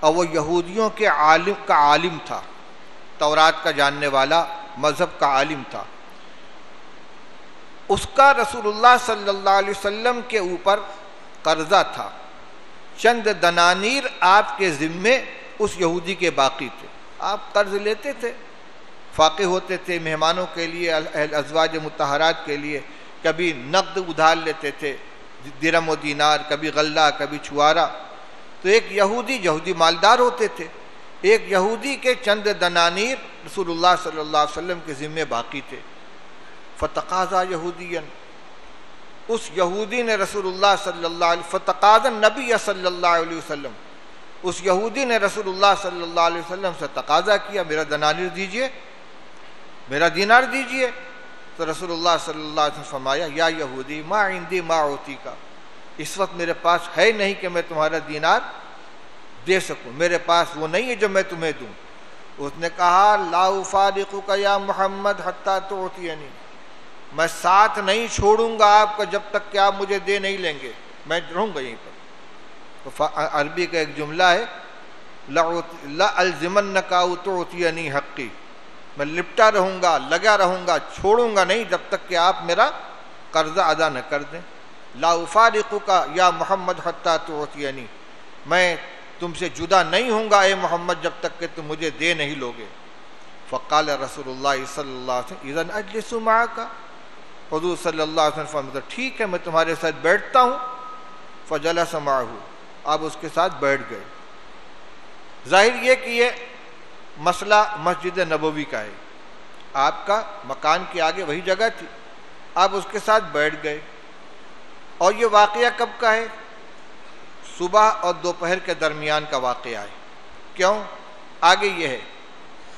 اور وہ یہودیوں کے عالم تھا، تورات کا جاننے والا، مذہب کا عالم تھا، اس کا رسول اللہ صلی اللہ علیہ وسلم کے اوپر قرضہ تھا، چند دنانیر آپ کے ذمے اس یہودی کے باقی تھے۔ آپ قرض لیتے تھے، فاقہ ہوتے تھے مہمانوں کے لیے، ازواج مطہرات کے لیے، کبھی نقد ادھار لیتے تھے، درہم و دینار، کبھی غلہ، کبھی چھوارا۔ تو ایک یہودی مالدار ہوتے تھے، ایک یہودی کے چند دنانیر رسول اللہ صلی اللہ علیہ وسلم کے ذمے باقی تھے۔ فتقاضا یہودیا، اس یہودی نے رسول اللہ صلی اللہ علیہ فتقاضا النبی صلی اللہ علیہ وسلم، اس یہودی نے رسول اللہ صلی اللہ علیہ وسلم سے تقاضا کیا میرا دنانیر دیجئے، میرا دینار دیجئے۔ تو رسول اللہ صلی اللہ علیہ وسلم فرمایا یا یہودی ما عندی ما اعطیک، اس وقت میرے پاس ہے نہیں کہ میں تمہارا دینار دے سکوں، میرے پاس وہ نہیں ہے جو میں تمہیں دوں۔ اس نے کہا لا افارقک یا محمد حتی تعطینی، میں ساتھ نہیں چھوڑوں گا آپ کا جب تک کہ آپ مجھے دے نہیں لیں گے، میں رہوں گا یہیں پر۔ تو عربی کا ایک جملہ ہے لا الزمنک او تعطینی حقی، میں لپٹا رہوں گا، لگا رہوں گا، چھوڑوں گا نہیں جب تک کہ آپ میرا قرضہ ادا نہ کر دیں۔ لا افارقک یا محمد حتی تعطینی، میں تم سے جدا نہیں ہوں گا اے محمد جب تک کہ تم مجھے دے نہیں لوگے۔ فقال رسول اللہ صلی اللہ علیہ وسلم اذن اجلس معک، حضور صلی اللہ علیہ وسلم فرماتے ٹھیک ہے میں تمہارے ساتھ بیٹھتا ہوں۔ فجلس معہ، آپ اس کے ساتھ بیٹھ گئے۔ ظاہر یہ کہ یہ مسئلہ مسجد نبوی کا ہے، آپ کا مکان کے آگے وہی جگہ تھی، آپ اس کے ساتھ بیٹھ گئے۔ اور یہ واقعہ کب کا ہے؟ صبح اور دوپہر کے درمیان کا واقعہ ہے۔ کیوں؟ آگے یہ ہے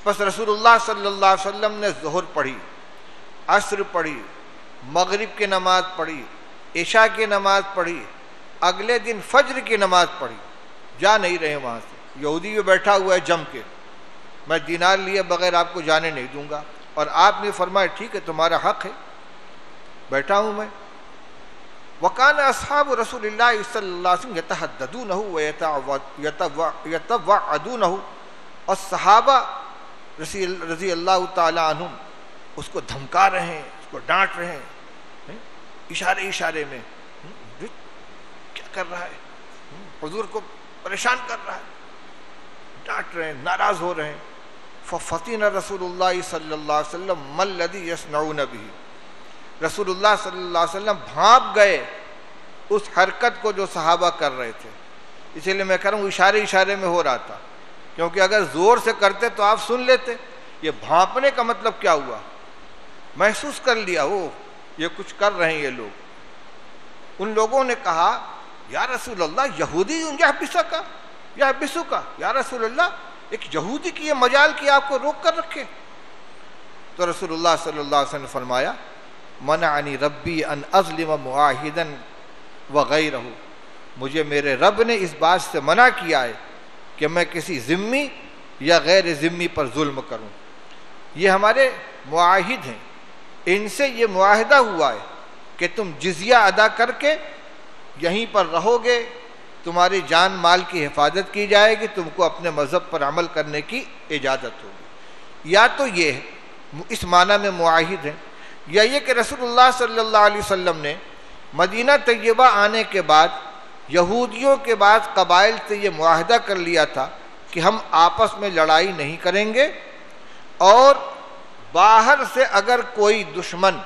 بس رسول اللہ صلی اللہ علیہ وسلم نے ظہر پڑھی، عصر پڑھی، مغرب کی نماز پڑھی، عشاء کی نماز پڑھی، اگلے دن فجر کی نماز پڑھی، جا نہیں رہے وہاں سے۔ یہودی بھی بیٹھا ہوا ہے جم کے، میں دینار لیے بغیر آپ کو جانے نہیں دوں گا، اور آپ نے فرمایا ٹھیک ہے تمہارا حق ہے، بیٹھا ہوں میں۔ وَكَانَ أَصْحَابُ رَسُولِ اللَّهِ صلی اللہ علیہ وسلم يَتَحَدَّثُونَهُ وَيَتَوَعَّدُونَهُ، اور صحابہ رضی اللہ تعالی عنہم اس کو دھمکا رہے ہیں، اس کو ڈانٹ رہے ہیں، اشارے میں کیا کر رہا ہے، حضور کو پریشان کر رہا ہے، ڈانٹ رہے ہیں، ناراض ہو رہے ہیں۔ فَفَتِنَ رسول اللہ صلی اللہ علیہ وسلم مَا الَّذِي يَصْنَعُونَ بِهِ، رسول اللہ صلی اللہ علیہ وسلم بھانپ گئے اس حرکت کو جو صحابہ کر رہے تھے۔ اسی لیے میں کہہ رہا ہوں اشارے میں ہو رہا تھا، کیونکہ اگر زور سے کرتے تو آپ سن لیتے۔ یہ بھانپنے کا مطلب کیا ہوا؟ محسوس کر لیا وہ یہ کچھ کر رہے ہیں یہ لوگ. ان لوگوں نے کہا یا رسول اللہ یہودی یحبسک یا رسول اللہ, ایک یہودی کی یہ مجال کی آپ کو روک کر رکھے. تو رسول اللہ صلی اللہ علیہ وسلم نے فرمایا منعنی ربی ان اظلم معاہدا وغیرہ, مجھے میرے رب نے اس بات سے منع کیا ہے کہ میں کسی ذمی یا غیر ذمی پر ظلم کروں. یہ ہمارے معاہد ہیں, ان سے یہ معاہدہ ہوا ہے کہ تم جزیہ ادا کر کے یہیں پر رہو گے, تمہاری جان مال کی حفاظت کی جائے گی, تم کو اپنے مذہب پر عمل کرنے کی اجازت ہوگی. یا تو یہ اس معنی میں معاہد ہیں, یا یہ کہ رسول اللہ صلی اللہ علیہ وسلم نے مدینہ طیبہ آنے کے بعد یہودیوں کے بعض قبائل سے یہ معاہدہ کر لیا تھا کہ ہم آپس میں لڑائی نہیں کریں گے, اور باہر سے اگر کوئی دشمن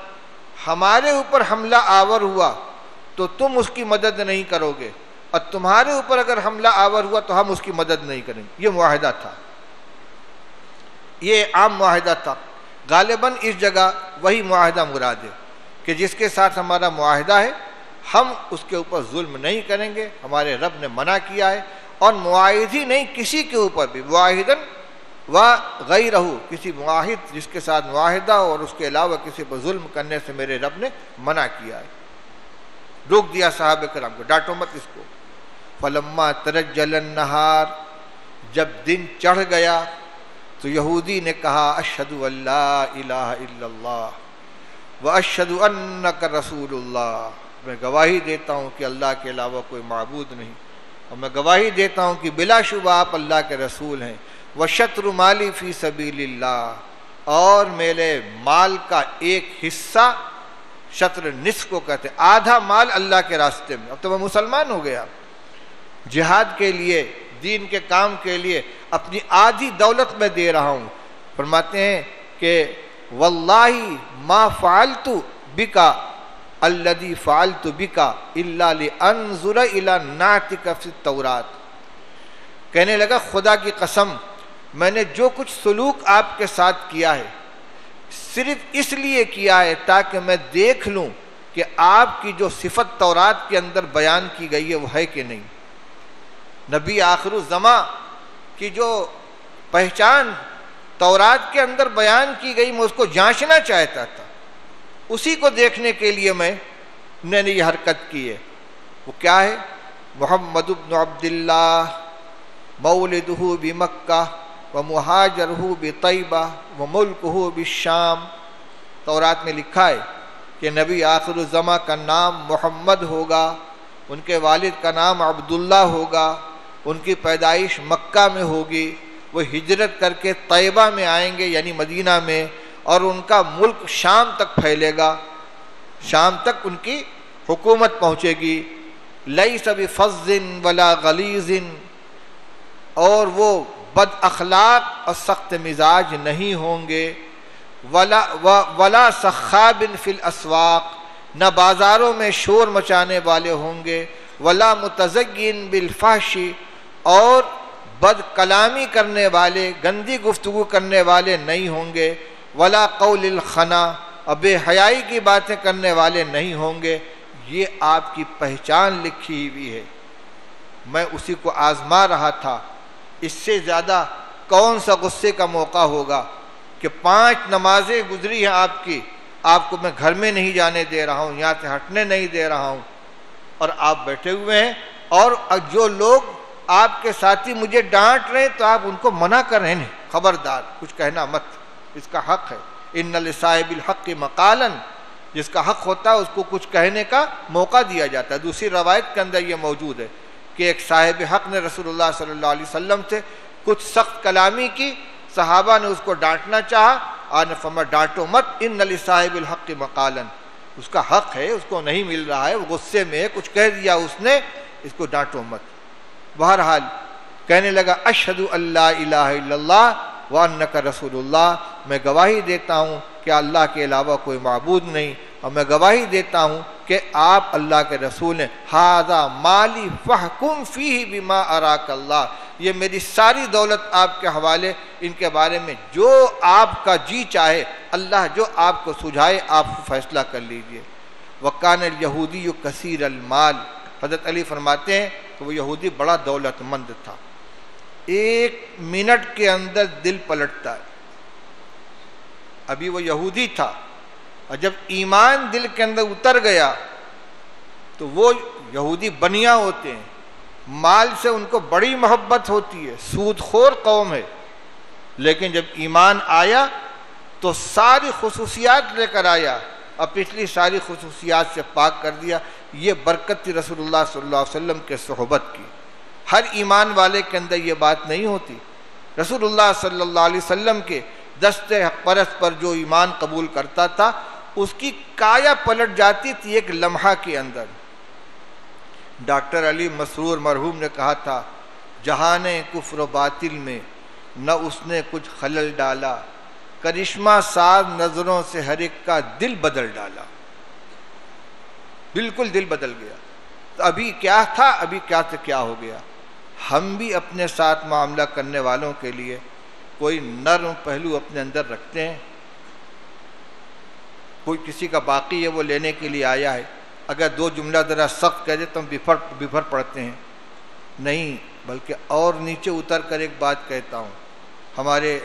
ہمارے اوپر حملہ آور ہوا تو تم اس کی مدد نہیں کرو گے, اور تمہارے اوپر اگر حملہ آور ہوا تو ہم اس کی مدد نہیں کریں گے. یہ معاہدہ تھا, یہ عام معاہدہ تھا. غالباً اس جگہ وہی معاہدہ مراد ہے کہ جس کے ساتھ ہمارا معاہدہ ہے ہم اس کے اوپر ظلم نہیں کریں گے, ہمارے رب نے منع کیا ہے. اور معاہد ہی نہیں, کسی کے اوپر بھی معاہدن و غیرہ, کسی معاہد جس کے ساتھ معاہدہ اور اس کے علاوہ کسی پر ظلم کرنے سے میرے رب نے منع کیا ہے. روک دیا صحابہ کرام کو, ڈانٹو مت اس کو. فلما ترجل النہار, جب دن چڑھ گیا تو یہودی نے کہا اشہد ان لا الہ الا اللہ واشہد انک رسول اللہ, میں گواہی دیتا ہوں کہ اللہ کے علاوہ کوئی معبود نہیں, اور میں گواہی دیتا ہوں کہ بلا شبہ آپ اللہ کے رسول ہیں. وشطر مالی فی سبیل اللہ, اور میرے مال کا ایک حصہ, شطر نصف کو کہتے ہیں, آدھا مال اللہ کے راستے میں. اب تو میں مسلمان ہو گیا, جہاد کے لیے, دین کے کام کے لیے اپنی آدھی دولت میں دے رہا ہوں. فرماتے ہیں کہ واللہ ما فعلت بکا الذی فعلت بکا الا لانظر الی نعتک فی التوراۃ. کہنے لگا خدا کی قسم میں نے جو کچھ سلوک آپ کے ساتھ کیا ہے صرف اس لیے کیا ہے تاکہ میں دیکھ لوں کہ آپ کی جو صفت تورات کے اندر بیان کی گئی ہے وہ ہے کہ نہیں. نبی آخر الزماں کی جو پہچان تورات کے اندر بیان کی گئی میں اس کو جانچنا چاہتا تھا, اسی کو دیکھنے کے لیے میں نے یہ حرکت کی ہے. وہ کیا ہے؟ محمد بن عبداللہ مولدہ بمکہ ومہاجرہ بطیبہ وملکہ بالشام. تورات میں لکھا ہے کہ نبی آخر الزماں کا نام محمد ہوگا, ان کے والد کا نام عبداللہ ہوگا, ان کی پیدائش مکہ میں ہوگی, وہ ہجرت کر کے طیبہ میں آئیں گے یعنی مدینہ میں, اور ان کا ملک شام تک پھیلے گا, شام تک ان کی حکومت پہنچے گی. لیس بفظ ولا غلیظ, اور وہ بد اخلاق اور سخت مزاج نہیں ہوں گے. ولا سخاب فی الاسواق, نہ بازاروں میں شور مچانے والے ہوں گے. ولا متزین بالفحش, اور بد کلامی کرنے والے, گندی گفتگو کرنے والے نہیں ہوں گے. ولا قول الخنا, اور بے حیائی کی باتیں کرنے والے نہیں ہوں گے. یہ آپ کی پہچان لکھی ہوئی ہے. میں اسی کو آزما رہا تھا. اس سے زیادہ کون سا غصے کا موقع ہوگا کہ 5 نمازیں گزری ہیں آپ کی, آپ کو میں گھر میں نہیں جانے دے رہا ہوں, یہاں سے ہٹنے نہیں دے رہا ہوں, اور آپ بیٹھے ہوئے ہیں, اور جو لوگ آپ کے ساتھی مجھے ڈانٹ رہے ہیں تو آپ ان کو منع کر رہے ہیں خبردار کچھ کہنا مت, اس کا حق ہے. ان لصاحب الحق مقالا, جس کا حق ہوتا ہے اس کو کچھ کہنے کا موقع دیا جاتا ہے. دوسری روایت کے اندر یہ موجود ہے کہ ایک صاحب حق نے رسول اللہ صلی اللہ علیہ وسلم سے کچھ سخت کلامی کی, صحابہ نے اس کو ڈانٹنا چاہا, آپ نے فرمایا ڈانٹو مت, ان لصاحب الحق مقالا, اس کا حق ہے, اس کو نہیں مل رہا ہے, وہ غصے میں ہے, کچھ کہہ دیا اس نے, اس کو ڈانٹو مت. بہرحال کہنے لگا اشہد ان لا الہ الا اللہ وانک رسول اللہ, میں گواہی دیتا ہوں کہ اللہ کے علاوہ کوئی معبود نہیں, اور میں گواہی دیتا ہوں کہ آپ اللہ کے رسول ہیں، ھذا مالی فاحکم فیہ بما اراک اللہ، یہ میری ساری دولت آپ کے حوالے، ان کے بارے میں جو آپ کا جی چاہے، اللہ جو آپ کو سجھائے آپ فیصلہ کر لیجئے۔ وَكَانَ الْيَهُودِيُّ كَثِيرَ الْمَالِ، حضرت علی فرماتے ہیں کہ وہ یہودی بڑا دولت مند تھا، 1 منٹ کے اندر دل پلٹتا ہے۔ ابھی وہ یہودی تھا، اور جب ایمان دل کے اندر اتر گیا تو وہ یہودی بنیاں ہوتے ہیں، مال سے ان کو بڑی محبت ہوتی ہے، سود خور قوم ہے، لیکن جب ایمان آیا تو ساری خصوصیات لے کر آیا، اور پچھلی ساری خصوصیات سے پاک کر دیا۔ یہ برکت تھی رسول اللہ صلی اللہ علیہ وسلم کے صحبت کی۔ ہر ایمان والے کے اندر یہ بات نہیں ہوتی۔ رسول اللہ صلی اللہ علیہ وسلم کے دست حق پرست پر جو ایمان قبول کرتا تھا اس کی کایا پلٹ جاتی تھی ایک لمحہ کے اندر۔ ڈاکٹر علی مسرور مرحوم نے کہا تھا، جہان کفر و باطل میں نہ اس نے کچھ خلل ڈالا، کرشمہ ساز نظروں سے ہر ایک کا دل بدل ڈالا۔ بالکل دل بدل گیا۔ تو ابھی کیا تھا، ابھی کیا سے کیا ہو گیا۔ ہم بھی اپنے ساتھ معاملہ کرنے والوں کے لیے کوئی نرم پہلو اپنے اندر رکھتے ہیں۔ کوئی کسی کا باقی ہے، وہ لینے کے لیے آیا ہے، اگر 2 جملہ ذرا سخت کہہ دے تو ہم بفر پڑتے ہیں۔ نہیں، بلکہ اور نیچے اتر کر ایک بات کہتا ہوں۔ ہمارے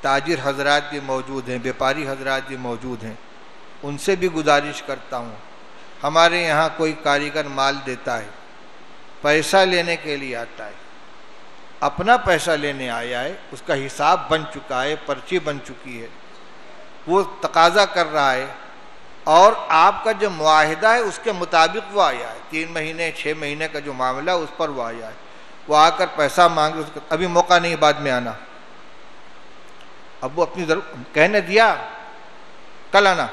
تاجر حضرات بھی موجود ہیں، بیپاری حضرات بھی موجود ہیں، ان سے بھی گزارش کرتا ہوں، ہمارے یہاں کوئی کاریگر مال دیتا ہے، پیسہ لینے کے لیے آتا ہے، اپنا پیسہ لینے آیا ہے، اس کا حساب بن چکا ہے، پرچی بن چکی ہے، وہ تقاضا کر رہا ہے، اور آپ کا جو معاہدہ ہے اس کے مطابق وہ آیا ہے، 3 مہینے 6 مہینے کا جو معاملہ اس پر وہ آیا ہے، وہ آ کر پیسہ مانگ رہے، اس کا ابھی موقع نہیں بعد میں آنا، اب وہ اپنی کہنے دیا کل آنا،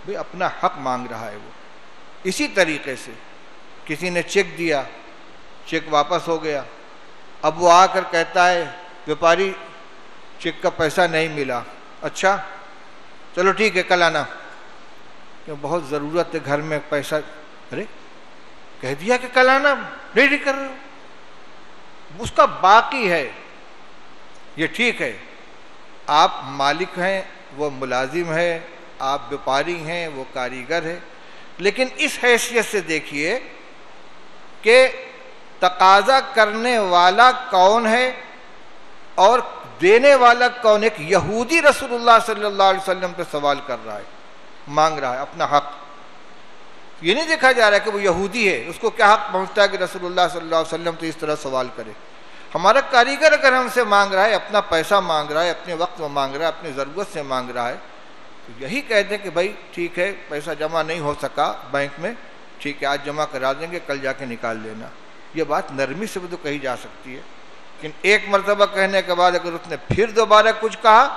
بھئی اپنا حق مانگ رہا ہے وہ۔ اسی طریقے سے کسی نے چیک دیا، چیک واپس ہو گیا، اب وہ آ کر کہتا ہے بیپاری چیک کا پیسہ نہیں ملا، اچھا چلو ٹھیک ہے کل آنا، کہ بہت ضرورت ہے گھر میں پیسہ، ارے کہہ دیا کہ کل آنا، ریڈی کر رہے ہو، اس کا باقی ہے، یہ ٹھیک ہے، آپ مالک ہیں، وہ ملازم ہے، آپ بیپاری ہیں، وہ کاریگر ہے، لیکن اس حیثیت سے دیکھیے کہ تقاضا کرنے والا کون ہے اور دینے والا کون ہے۔ ایک یہودی رسول اللہ صلی اللہ علیہ وسلم پہ سوال کر رہا ہے، مانگ رہا ہے اپنا حق۔ یہ نہیں دیکھا جا رہا ہے کہ وہ یہودی ہے، اس کو کیا حق پہنچتا ہے کہ رسول اللہ صلی اللہ علیہ وسلم تو اس طرح سوال کرے۔ ہمارا کاریگر اگر ہم سے مانگ رہا ہے، اپنا پیسہ مانگ رہا ہے، اپنے وقت میں مانگ رہا ہے، اپنی ضرورت سے مانگ رہا ہے، تو یہی کہہ دیں کہ بھائی ٹھیک ہے پیسہ جمع نہیں ہو سکا بینک میں، ٹھیک ہے آج جمع کرا دیں گے، کل جا کے نکال لینا۔ یہ بات نرمی سے بھی تو کہی جا سکتی ہے، لیکن ایک مرتبہ کہنے کے بعد اگر اس نے پھر دوبارہ کچھ کہا،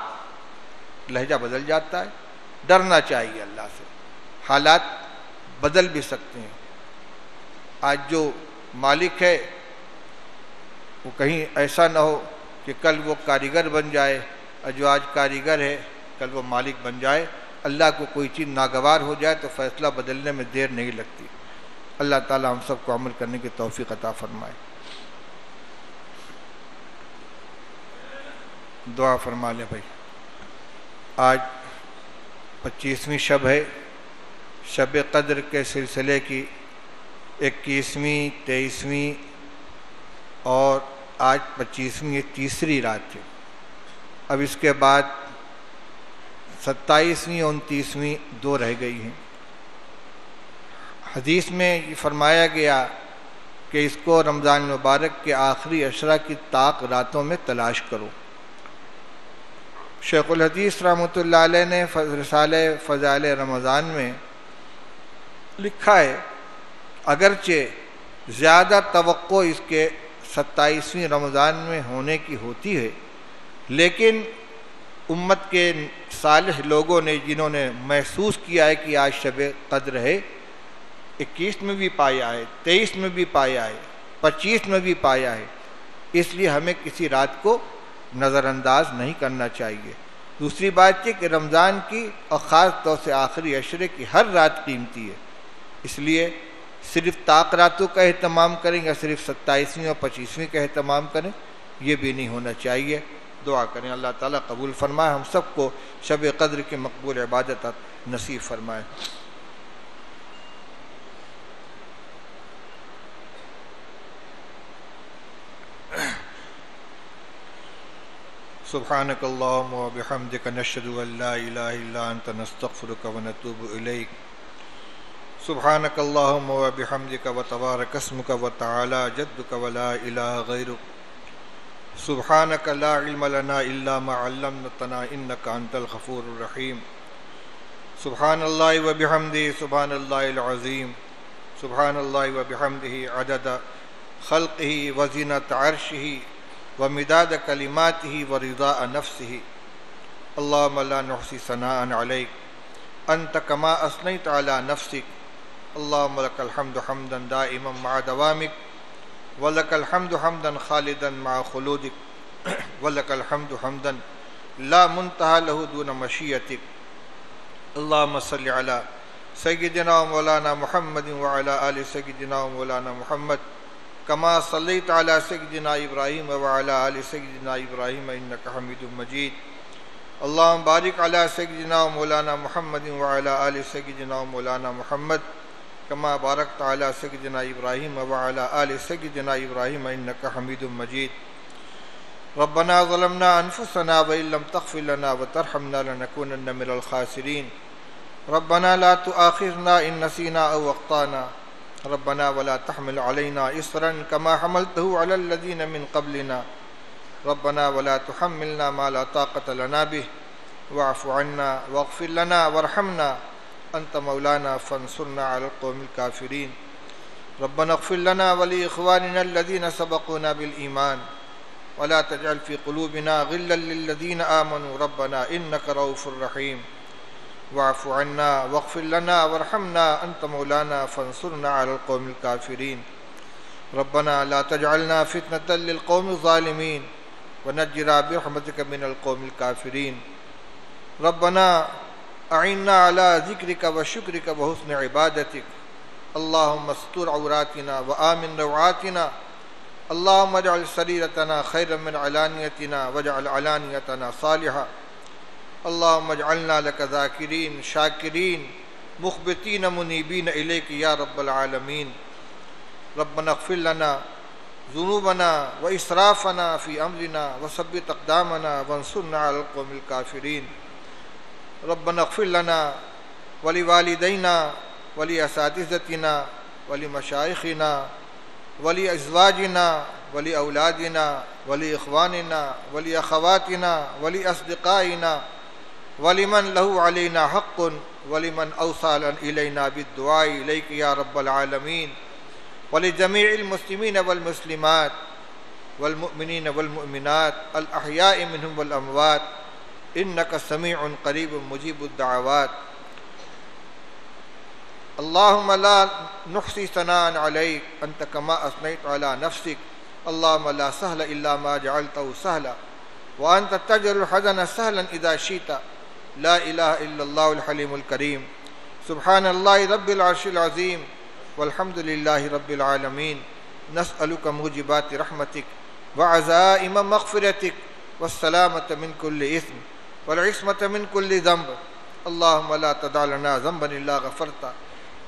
لہجہ بدل جاتا ہے۔ ڈرنا چاہیے اللہ سے، حالات بدل بھی سکتے ہیں۔ آج جو مالک ہے وہ کہیں ایسا نہ ہو کہ کل وہ کاریگر بن جائے، اور جو آج کاریگر ہے کل وہ مالک بن جائے۔ اللہ کو کوئی چیز ناگوار ہو جائے تو فیصلہ بدلنے میں دیر نہیں لگتی۔ اللہ تعالی ہم سب کو عمل کرنے کی توفیق عطا فرمائے۔ دعا فرما لیں بھائی۔ آج 25ویں شب ہے، شب قدر کے سلسلے کی 21ویں 23ویں اور آج 25ویں، یہ تیسری رات ہے۔ اب اس کے بعد 27ویں 29ویں 2 رہ گئی ہیں۔ حدیث میں یہ فرمایا گیا کہ اس کو رمضان مبارک کے آخری عشرہ کی طاق راتوں میں تلاش کرو۔ شیخ الحدیث رحمۃ اللہ علیہ نے رسالہ فضائل رمضان میں لکھا ہے، اگرچہ زیادہ توقع اس کے 27ویں رمضان میں ہونے کی ہوتی ہے، لیکن امت کے صالح لوگوں نے جنہوں نے محسوس کیا ہے کہ آج شب قدر ہے، 21 میں بھی پایا ہے، 23 میں بھی پایا ہے، 25 میں بھی پایا ہے، اس لیے ہمیں کسی رات کو نظر انداز نہیں کرنا چاہیے۔ دوسری بات یہ کہ رمضان کی اور خاص طور سے آخری عشرے کی ہر رات قیمتی ہے، اس لیے صرف طاق راتوں کا اہتمام کریں یا صرف 27ویں اور 25ویں کا اہتمام کریں، یہ بھی نہیں ہونا چاہیے۔ دعا کریں اللہ تعالیٰ قبول فرمائے، ہم سب کو شب قدر کی مقبول عبادت نصیب فرمائے۔ سبحانک اللہم و بحمدک نشہد ان لا الہ الا انت نستغفرک و نتوب الیک۔ سبحانک اللہم و بحمدک و تبارک اسمک و تعالی جدک و لا الہ غیرک۔ سبحانک لا علم لنا الا ما علمتنا انک انت الغفور الرحیم۔ سبحان اللہ و بحمدہ سبحان اللہ العظیم۔ سبحان اللہ و بحمدہ عدد خلقہ و زینت عرشہ ومداد کلماتہ ورضاء نفسہ۔ اللہم لا نحصی ثناء علیک انت کما اثنیت علی نفسک۔ اللہم لک الحمد حمدا دائما مع دوامک ولک الحمد حمدا خالدا مع خلودک ولک الحمد حمدا لا منتہى له دون مشیتک۔ اللہم صل علی سیدنا مولانا محمد وعلی آل سیدنا مولانا محمد کما صلیت علی سیدنا ابراہیم وعلی آل سیدنا ابراہیم انک حمید مجید۔ اللہم بارک علی سیدنا مولانا محمد وعلی آل سیدنا مولانا محمد کما بارکت علی سیدنا ابراہیم وعلی آل سیدنا ابراہیم انک حمید مجید۔ ربنا ظلمنا انفسنا وان لم تغفر لنا وترحمنا لنکونن من الخاسرین۔ ربنا لا تؤاخذنا ان نسینا او اخطانا ربنا ولا تحمل علينا إصرا كما حملته على الذين من قبلنا ربنا ولا تحملنا ما لا طاقة لنا به واعف عنا واغفر لنا وارحمنا أنت مولانا فانصرنا على القوم الكافرين ربنا اغفر لنا ولإخواننا الذين سبقونا بالإيمان ولا تجعل في قلوبنا غلا للذين آمنوا ربنا إنك رؤوف رحيم واعف عنا واغفر لنا وارحمنا أنت مولانا فانصرنا على القوم الكافرين ربنا لا تجعلنا فتنة للقوم الظالمين ونجنا برحمتك من القوم الكافرين ربنا أعنا على ذكرك وشكرك وحسن عبادتك اللهم استر عوراتنا وآمن روعاتنا اللهم اجعل سريرتنا خيرا من علانيتنا واجعل علانيتنا صالحة اللهم اجعلنا لك ذاكرين شاكرين مخبتين منيبين إليك يا رب العالمين ربنا اغفر لنا ذنوبنا وإسرافنا في أمرنا وثبت أقدامنا وانصرنا على القوم الكافرين ربنا اغفر لنا ولوالدينا ولأساتذتنا ولمشايخنا ولأزواجنا ولأولادنا ولإخواننا ولأخواتنا ولأصدقائنا ولمن له علينا حق ولمن أوصل إلينا بالدعاء إليك يا رب العالمين ولجميع المسلمين والمسلمات والمؤمنين والمؤمنات الأحياء منهم والأموات إنك سميع قريب مجيب الدعوات اللهم لا نحصي ثناء عليك أنت كما أثنيت على نفسك اللهم لا سهل إلا ما جعلته سهلا وأنت تجعل الحزن سهلا إذا شئت لا إله إلا الله الحليم الكريم سبحان الله رب العرش العظيم والحمد لله رب العالمين نسألك موجبات رحمتك وعزائم مغفرتك والسلامة من كل إثم والعصمة من كل ذنب اللهم لا تدع لنا ذنبا إلا غفرته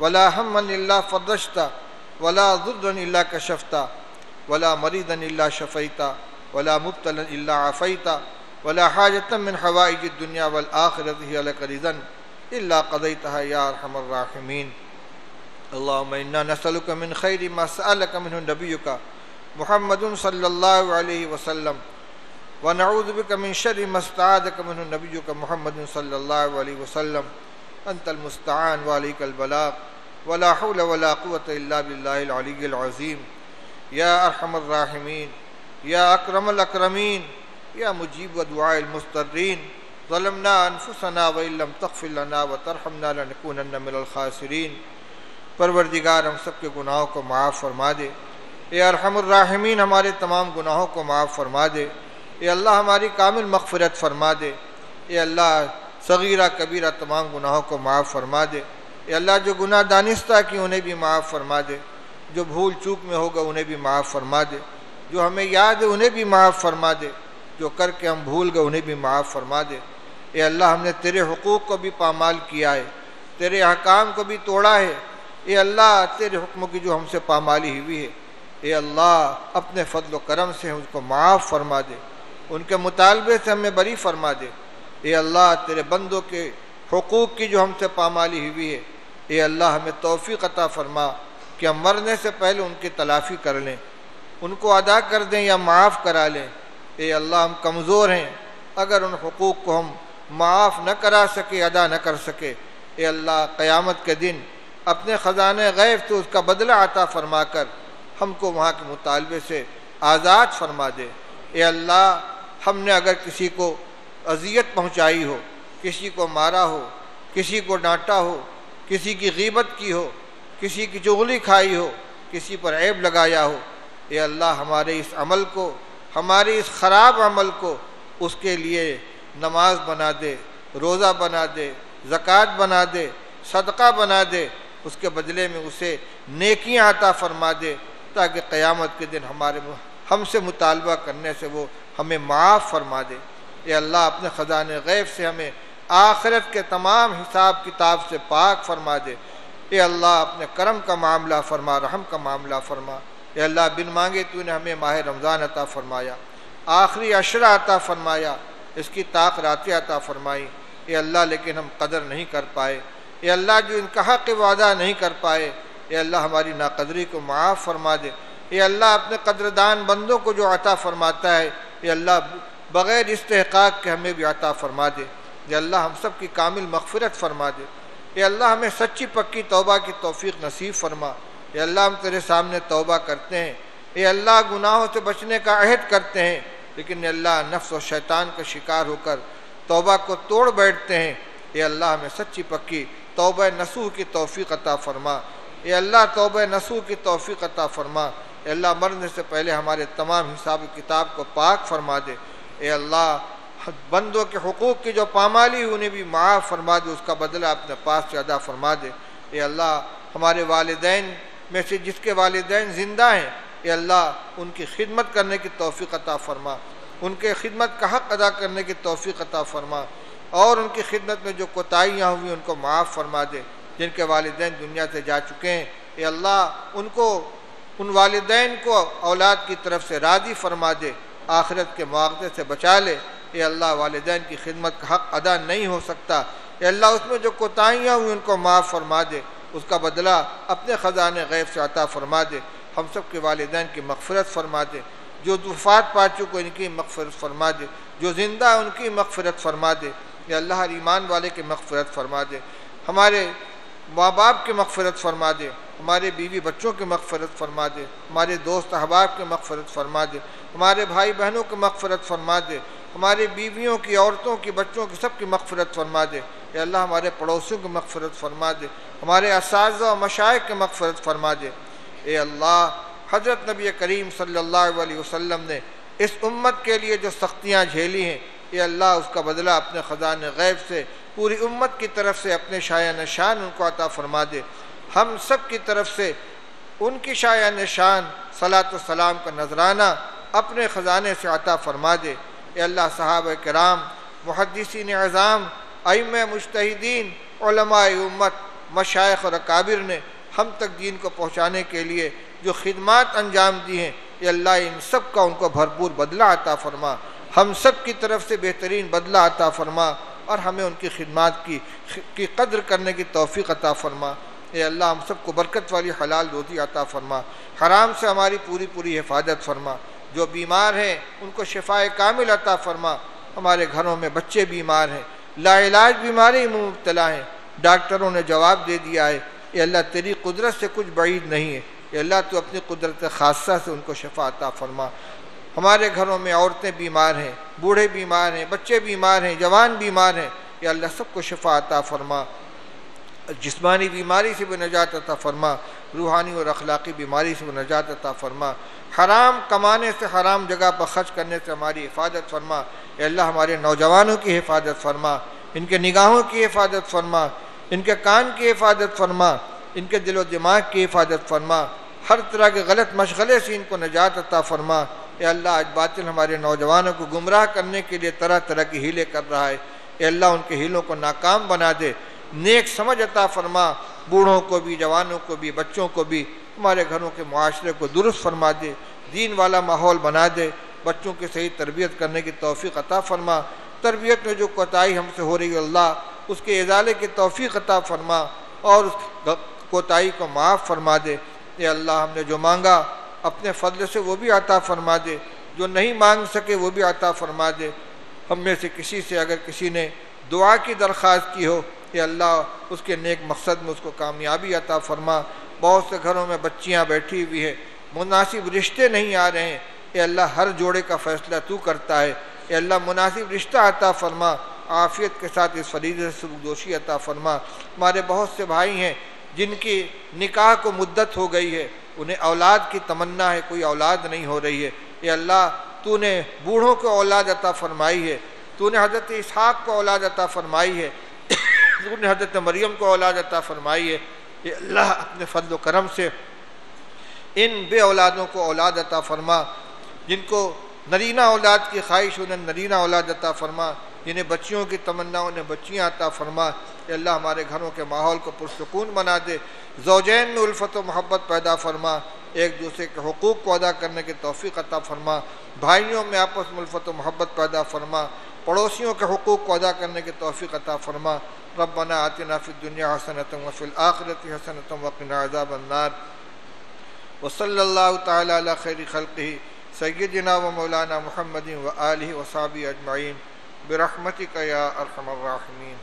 ولا هما إلا فرجته ولا ضرا إلا كشفته ولا مريضا إلا شفيته ولا مبتلا إلا عافيته ولا حاجة من حوائج الدنيا والآخرة هي لك رضا إلا قضيتها يا أرحم الراحمين اللهم إنا نسألك من خير ما سألك منه نبيك محمد صلى الله عليه وسلم ونعوذ بك من شر ما استعاذك منه نبيك محمد صلى الله عليه وسلم أنت المستعان وعليك البلاغ ولا حول ولا قوة إلا بالله العلي العظيم يا أرحم الراحمين يا أكرم الأكرمين يا مجيب دعاء المضطرين ظلمنا أنفسنا وإن لم تغفر لنا وترحمنا لنكونن من الخاسرين پروردگار ہم سب کے گناہوں کو معاف فرما دے اے ارحم الراحمین ہمارے تمام گناہوں کو معاف فرما دے اے اللہ ہماری کامل مغفرت فرما دے اے اللہ صغیرہ کبیرہ تمام گناہوں کو معاف فرما دے۔ اے اللہ جو گناہ دانستہ کی انہیں بھی معاف فرما دے، جو بھول چوک میں ہوگا انہیں بھی معاف فرما دے، جو ہمیں یاد ہے انہیں بھی معاف فرما دے، جو کر کے ہم بھول گئے انہیں بھی معاف فرما دے۔ اے اللہ ہم نے تیرے حقوق کو بھی پامال کیا ہے، تیرے احکام کو بھی توڑا ہے۔ اے اللہ تیرے حکموں کی جو ہم سے پامالی ہوئی ہے، اے اللہ اپنے فضل و کرم سے اس کو معاف فرما دے، ان کے مطالبے سے ہمیں بری فرما دے۔ اے اللہ تیرے بندوں کے حقوق کی جو ہم سے پامالی ہوئی ہے، اے اللہ ہمیں توفیق عطا فرما کہ ہم مرنے سے پہلے ان کی تلافی کر لیں، ان کو ادا کر دیں یا معاف کرا لیں۔ اے اللہ ہم کمزور ہیں، اگر ان حقوق کو ہم معاف نہ کرا سکے، ادا نہ کر سکے، اے اللہ قیامت کے دن اپنے خزانے غیب سے اس کا بدلہ عطا فرما کر ہم کو وہاں کے مطالبے سے آزاد فرما دے۔ اے اللہ ہم نے اگر کسی کو اذیت پہنچائی ہو، کسی کو مارا ہو، کسی کو ڈانٹا ہو، کسی کی غیبت کی ہو، کسی کی چغلی کھائی ہو، کسی پر عیب لگایا ہو، اے اللہ ہمارے اس عمل کو، ہمارے اس خراب عمل کو اس کے لیے نماز بنا دے، روزہ بنا دے، زکوٰۃ بنا دے، صدقہ بنا دے، اس کے بدلے میں اسے نیکیاں عطا فرما دے، تاکہ قیامت کے دن ہم سے مطالبہ کرنے سے وہ ہمیں معاف فرما دے۔ اے اللہ اپنے خزانے غیب سے ہمیں آخرت کے تمام حساب کتاب سے پاک فرما دے۔ اے اللہ اپنے کرم کا معاملہ فرما، رحم کا معاملہ فرما۔ اے اللہ بن مانگے تو نے ہمیں ماہ رمضان عطا فرمایا، آخری عشرہ عطا فرمایا، اس کی طاق راتیں عطا فرمائی۔ اے اللہ لیکن ہم قدر نہیں کر پائے، اے اللہ جو ان کا حق وعدہ نہیں کر پائے، اے اللہ ہماری ناقدری کو معاف فرما دے۔ اے اللہ اپنے قدردان بندوں کو جو عطا فرماتا ہے، اے اللہ بغیر استحقاق کے ہمیں بھی عطا فرما دے۔ اے اللہ ہم سب کی کامل مغفرت فرما دے۔ اے اللہ ہمیں سچی پکی توبہ کی توفیق نصیب فرما۔ اے اللہ ہم تیرے سامنے توبہ کرتے ہیں، اے اللہ گناہوں سے بچنے کا عہد کرتے ہیں، لیکن اے اللہ نفس و شیطان کا شکار ہو کر توبہ کو توڑ بیٹھتے ہیں۔ اے اللہ ہمیں سچی پکی توبہ نصوح کی توفیق عطا فرما۔ اے اللہ توبہ نصوح کی توفیق عطا فرما۔ اے اللہ مرنے سے پہلے ہمارے تمام حساب کتاب کو پاک فرما دے۔ اے اللہ بندوں کے حقوق کی جو پامالی انہیں بھی معاف فرما دے، اس کا بدلہ اپنے پاس سے ادا فرما دے۔ اے اللہ ہمارے والدین میں سے جس کے والدین زندہ ہیں، اے اللہ ان کی خدمت کرنے کی توفیق عطا فرما، ان کے خدمت کا حق ادا کرنے کی توفیق عطا فرما، اور ان کی خدمت میں جو کوتاہیاں ہوئی ان کو معاف فرما دے۔ جن کے والدین دنیا سے جا چکے ہیں، اے اللہ ان والدین کو اولاد کی طرف سے راضی فرما دے، آخرت کے مواخذے سے بچا لے۔ اے اللہ والدین کی خدمت کا حق ادا نہیں ہو سکتا، اے اللہ اس میں جو کوتاہیاں ہوئی ان کو معاف فرما دے، اس کا بدلہ اپنے خزانے غیب سے عطا فرما دے۔ ہم سب کے والدین کی مغفرت فرما دے، جو وفات پا چکے ان کی مغفرت فرما دے، جو زندہ ان کی مغفرت فرما دے۔ اے اللہ ہر ایمان والے کی مغفرت فرما دے، ہمارے ماں باپ کی مغفرت فرما دے، ہمارے بیوی بچوں کی مغفرت فرما دے، ہمارے دوست احباب کی مغفرت فرما دے، ہمارے بھائی بہنوں کی مغفرت فرما دے، ہماری بیویوں کی، عورتوں کی، بچوں کی، سب کی مغفرت فرما دے۔ اے اللہ ہمارے پڑوسیوں کی مغفرت فرما دے، ہمارے اساتذہ و مشائخ کی مغفرت فرما دے۔ اے اللہ حضرت نبی کریم صلی اللہ علیہ وسلم نے اس امت کے لیے جو سختیاں جھیلی ہیں، اے اللہ اس کا بدلہ اپنے خزانے غیب سے پوری امت کی طرف سے اپنے شایع نشان ان کو عطا فرما دے۔ ہم سب کی طرف سے ان کی شایع نشان صلاۃ و سلام کا نذرانہ اپنے خزانے سے عطا فرما دے۔ اے اللہ صحابہ کرام، محدثین اعظام، ائمہ مجتہدین، علماء امت، مشائخ اور اکابر نے ہم تک دین کو پہنچانے کے لیے جو خدمات انجام دی ہیں، اے اللہ ان سب کا ان کو بھرپور بدلہ عطا فرما، ہم سب کی طرف سے بہترین بدلہ عطا فرما، اور ہمیں ان کی خدمات کی قدر کرنے کی توفیق عطا فرما۔ اے اللہ ہم سب کو برکت والی حلال روزی عطا فرما، حرام سے ہماری پوری حفاظت فرما، جو بیمار ہیں ان کو شفاء کامل عطا فرما، ہمارے گھروں میں بچے بیمار ہیں، لا علاج بیماری میں مبتلا ہیں، ڈاکٹروں نے جواب دے دیا ہے، اے اللہ تیری قدرت سے کچھ بعید نہیں ہے، اے اللہ تو اپنی قدرت خاصہ سے ان کو شفا عطا فرما۔ ہمارے گھروں میں عورتیں بیمار ہیں، بوڑھے بیمار ہیں، بچے بیمار ہیں، جوان بیمار ہیں، اے اللہ سب کو شفا عطا فرما، جسمانی بیماری سے بھی نجات عطا فرما، روحانی اور اخلاقی بیماری سے نجات عطا فرما، حرام کمانے سے حرام جگہ پر خرچ کرنے سے ہماری حفاظت فرما۔ اے اللہ ہمارے نوجوانوں کی حفاظت فرما، ان کے نگاہوں کی حفاظت فرما، ان کے کان کی حفاظت فرما، ان کے دل و دماغ کی حفاظت فرما، ہر طرح کے غلط مشغلے سے ان کو نجات عطا فرما۔ اے اللہ آج باطل ہمارے نوجوانوں کو گمراہ کرنے کے لیے طرح طرح کی ہیلے کر رہا ہے، اے اللہ ان کے ہیلوں کو ناکام بنا دے، نیک سمجھ عطا فرما، بوڑھوں کو بھی، جوانوں کو بھی، بچوں کو بھی، ہمارے گھروں کے معاشرے کو درست فرما دے، دین والا ماحول بنا دے، بچوں کی صحیح تربیت کرنے کی توفیق عطا فرما، تربیت میں جو کوتاہی ہم سے ہو رہی ہے اللہ اس کے ازالے کی توفیق عطا فرما اور اس کوتاہی کو معاف فرما دے۔ اے اللہ ہم نے جو مانگا اپنے فضل سے وہ بھی عطا فرما دے، جو نہیں مانگ سکے وہ بھی عطا فرما دے۔ ہم میں سے کسی سے اگر کسی نے دعا کی درخواست کی ہو، اے اللہ اس کے نیک مقصد میں اس کو کامیابی عطا فرما۔ بہت سے گھروں میں بچیاں بیٹھی ہوئی ہیں، مناسب رشتے نہیں آ رہے ہیں، اے اللہ ہر جوڑے کا فیصلہ تو کرتا ہے، اے اللہ مناسب رشتہ عطا فرما، عافیت کے ساتھ اس فریضے سے سبکدوشی عطا فرما۔ ہمارے بہت سے بھائی ہیں جن کی نکاح کو مدت ہو گئی ہے، انہیں اولاد کی تمنا ہے، کوئی اولاد نہیں ہو رہی ہے، اے اللہ تو نے بوڑھوں کو اولاد عطا فرمائی ہے، تو نے حضرت اسحاق کو اولاد عطا فرمائی ہے، تو نے حضرت مریم کو اولاد عطا فرمائی ہے، اے اللہ اپنے فضل و کرم سے ان بے اولادوں کو اولاد عطا فرما، جن کو نرینہ اولاد کی خواہش انہیں نرینہ اولاد عطا فرما، جنہیں بچیوں کی تمنا انہیں بچیاں عطا فرما۔ اے اللہ ہمارے گھروں کے ماحول کو پرسکون بنا دے، زوجین میں الفت و محبت پیدا فرما، ایک دوسرے کے حقوق کو ادا کرنے کی توفیق عطا فرما، بھائیوں میں آپس میں الفت و محبت پیدا فرما، پڑوسیوں کے حقوق کو ادا کرنے کی توفیق عطا فرما۔ ربنا آتنا فی الدنیا حسنۃ وفی الآخرۃ حسنۃ وقنا عذاب النار، وصلی اللہ تعالی علی خیر خلقہ سیدنا و مولانا محمد و آلہ و صحبہ اجمعین برحمتک یا ارحم الراحمین۔